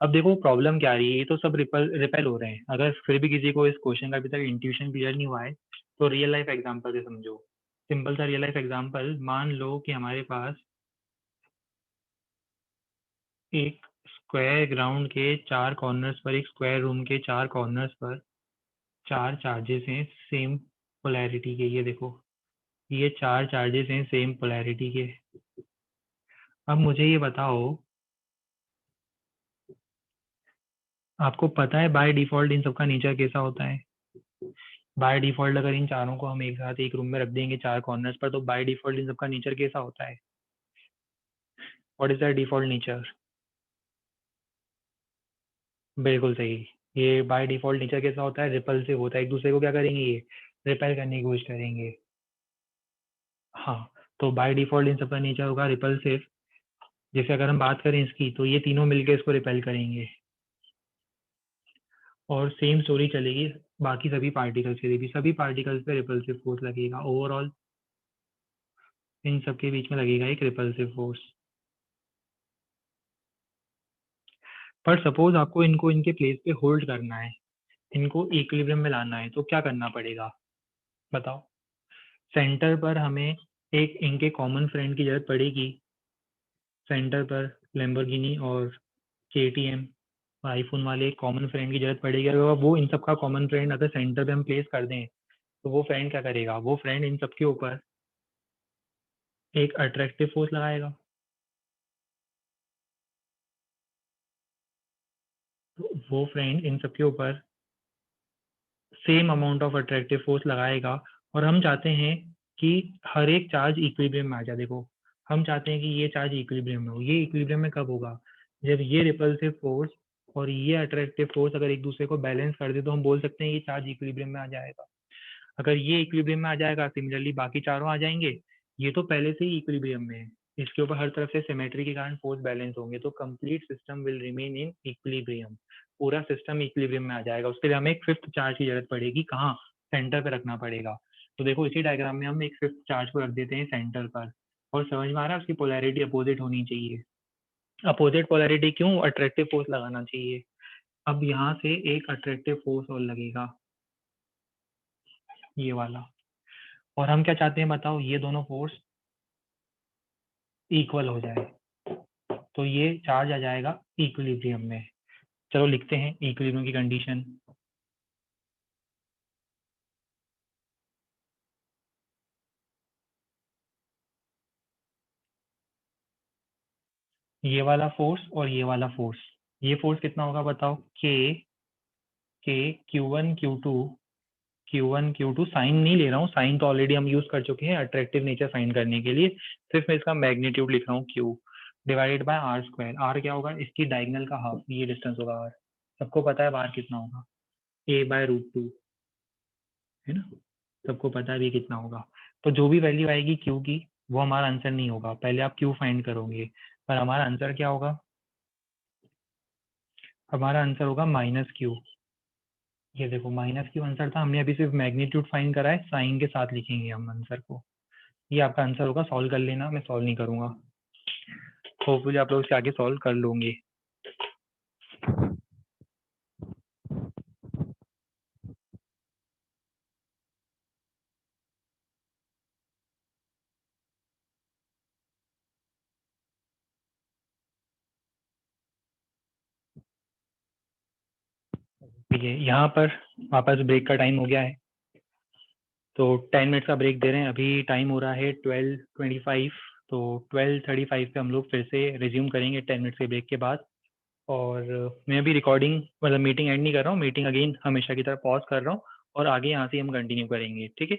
अब देखो प्रॉब्लम क्या आ रही है, ये तो सब रिपेल हो रहे हैं। अगर फिर भी किसी को इस क्वेश्चन का अभी तक इंट्यूशन क्लियर नहीं हुआ है, तो रियल लाइफ एग्जांपल से समझो। सिंपल सा रियल लाइफ एग्जांपल, मान लो कि हमारे पास एक स्क्वायर ग्राउंड के चार कॉर्नर्स पर, एक स्क्वायर रूम के चार कॉर्नर्स पर चार चार्जेस हैं सेम पोलैरिटी के। ये देखो, ये चार चार्जेस हैं सेम पोलैरिटी के। अब मुझे ये बताओ, आपको पता है बाय डिफॉल्ट इन सबका नेचर कैसा होता है? बाय डिफॉल्ट अगर इन चारों को हम एक साथ एक रूम में रख देंगे चार कॉर्नर्स पर, तो बाय डिफॉल्ट इन सबका नेचर कैसा होता है? What is the default nature? बिल्कुल सही। ये बाय डिफॉल्ट नेचर कैसा होता है? रिपल्सिव होता है। एक दूसरे को क्या करेंगे? ये रिपेल करने की कोशिश करेंगे। हाँ, तो बाय डिफॉल्ट इन सबका नेचर होगा रिपल्सिव। जैसे अगर हम बात करें इसकी, तो ये तीनों मिलकर इसको रिपेल करेंगे। और सेम स्टोरी चलेगी बाकी सभी पार्टिकल्स के लिए भी। सभी पार्टिकल्स पे रिपल्सिव फोर्स लगेगा। ओवरऑल इन सबके बीच में लगेगा एक रिपल्सिव फोर्स। पर सपोज आपको इनको इनके प्लेस पे होल्ड करना है, इनको इक्विलिब्रियम में लाना है, तो क्या करना पड़ेगा बताओ? सेंटर पर हमें एक इनके कॉमन फ्रेंड की जरूरत पड़ेगी। सेंटर पर लैम्बोर्गिनी और केटीएम आईफोन वाले कॉमन फ्रेंड की जरूरत पड़ेगी। अगर वो इन सबका कॉमन फ्रेंड अगर सेंटर पे हम प्लेस कर दें, तो वो फ्रेंड क्या करेगा? वो फ्रेंड इन सबके ऊपर एक अट्रैक्टिव फोर्स लगाएगा। तो वो फ्रेंड इन सबके ऊपर same amount of attractive force लगाएगा। और हम चाहते हैं कि हर एक चार्ज इक्विलिब्रियम में आ जाए। देखो, हम चाहते हैं कि ये चार्ज इक्विलिब्रियम में हो। ये इक्विलिब्रियम में कब होगा? जब ये रिपल्सिव फोर्स और ये अट्रैक्टिव फोर्स अगर एक दूसरे को बैलेंस कर दे, तो हम बोल सकते हैं ये चार्ज इक्विलिब्रियम में आ जाएगा। अगर ये इक्विलिब्रियम में आ जाएगा, सिमिलरली बाकी चारों आ जाएंगे। ये तो पहले से ही इक्विलिब्रियम में है, इसके ऊपर हर तरफ से सिमेट्री के कारण फोर्स बैलेंस होंगे, तो complete system will remain in equilibrium. पूरा सिस्टम इक्विलिब्रियम में आ जाएगा। उसके लिए हमें एक फिफ्थ चार्ज की जरूरत पड़ेगी। कहाँ? सेंटर पे रखना पड़ेगा। तो देखो, इसी डायग्राम में हम एक फिफ्थ चार्ज को रख देते हैं सेंटर पर। और समझ में आ रहा है, उसकी पोलैरिटी अपोजिट होनी चाहिए। अपोजिट पोलैरिटी क्यों? अट्रैक्टिव फोर्स लगाना चाहिए। अब यहाँ से एक अट्रैक्टिव फोर्स और लगेगा, ये वाला। और हम क्या चाहते हैं बताओ? ये दोनों फोर्स इक्वल हो जाए, तो ये चार्ज आ जाएगा इक्विलिब्रियम में। चलो लिखते हैं इक्विलिब्रियम की कंडीशन। ये वाला फोर्स और ये वाला फोर्स, ये फोर्स कितना होगा बताओ? के Q1 Q2 साइन नहीं ले रहा हूँ, साइन तो ऑलरेडी हम यूज कर चुके हैं अट्रैक्टिव नेचर साइन करने के लिए। सिर्फ मैं इसका मैग्नीट्यूड लिख रहा हूँ, Q divided by R square. R क्या होगा? इसकी डायगनल का हाफ, ये डिस्टेंस होगा आर। सबको पता है आर कितना होगा? A/√2। है ना? सबको पता है अभी कितना होगा। तो जो भी वैल्यू आएगी क्यू की वो हमारा आंसर नहीं होगा, पहले आप क्यू फाइंड करोगे, पर हमारा आंसर क्या होगा? हमारा आंसर होगा माइनस क्यू। ये देखो माइनस क्यू आंसर था, हमने अभी सिर्फ मैग्नीट्यूड फाइंड करा है, साइन के साथ लिखेंगे हम आंसर को। ये आपका आंसर होगा, सॉल्व कर लेना, मैं सॉल्व नहीं करूंगा। होपफुली आप लोग इसके आगे सॉल्व कर लोगे। ठीक है, यहाँ पर वापस ब्रेक का टाइम हो गया है, तो 10 मिनट का ब्रेक दे रहे हैं। अभी टाइम हो रहा है 12:25, तो 12:35 पे हम लोग फिर से रिज्यूम करेंगे 10 मिनट के ब्रेक के बाद। और मैं अभी रिकॉर्डिंग मतलब मीटिंग एंड नहीं कर रहा हूँ, मीटिंग अगेन हमेशा की तरह पॉज कर रहा हूँ और आगे यहाँ से हम कंटिन्यू करेंगे, ठीक है।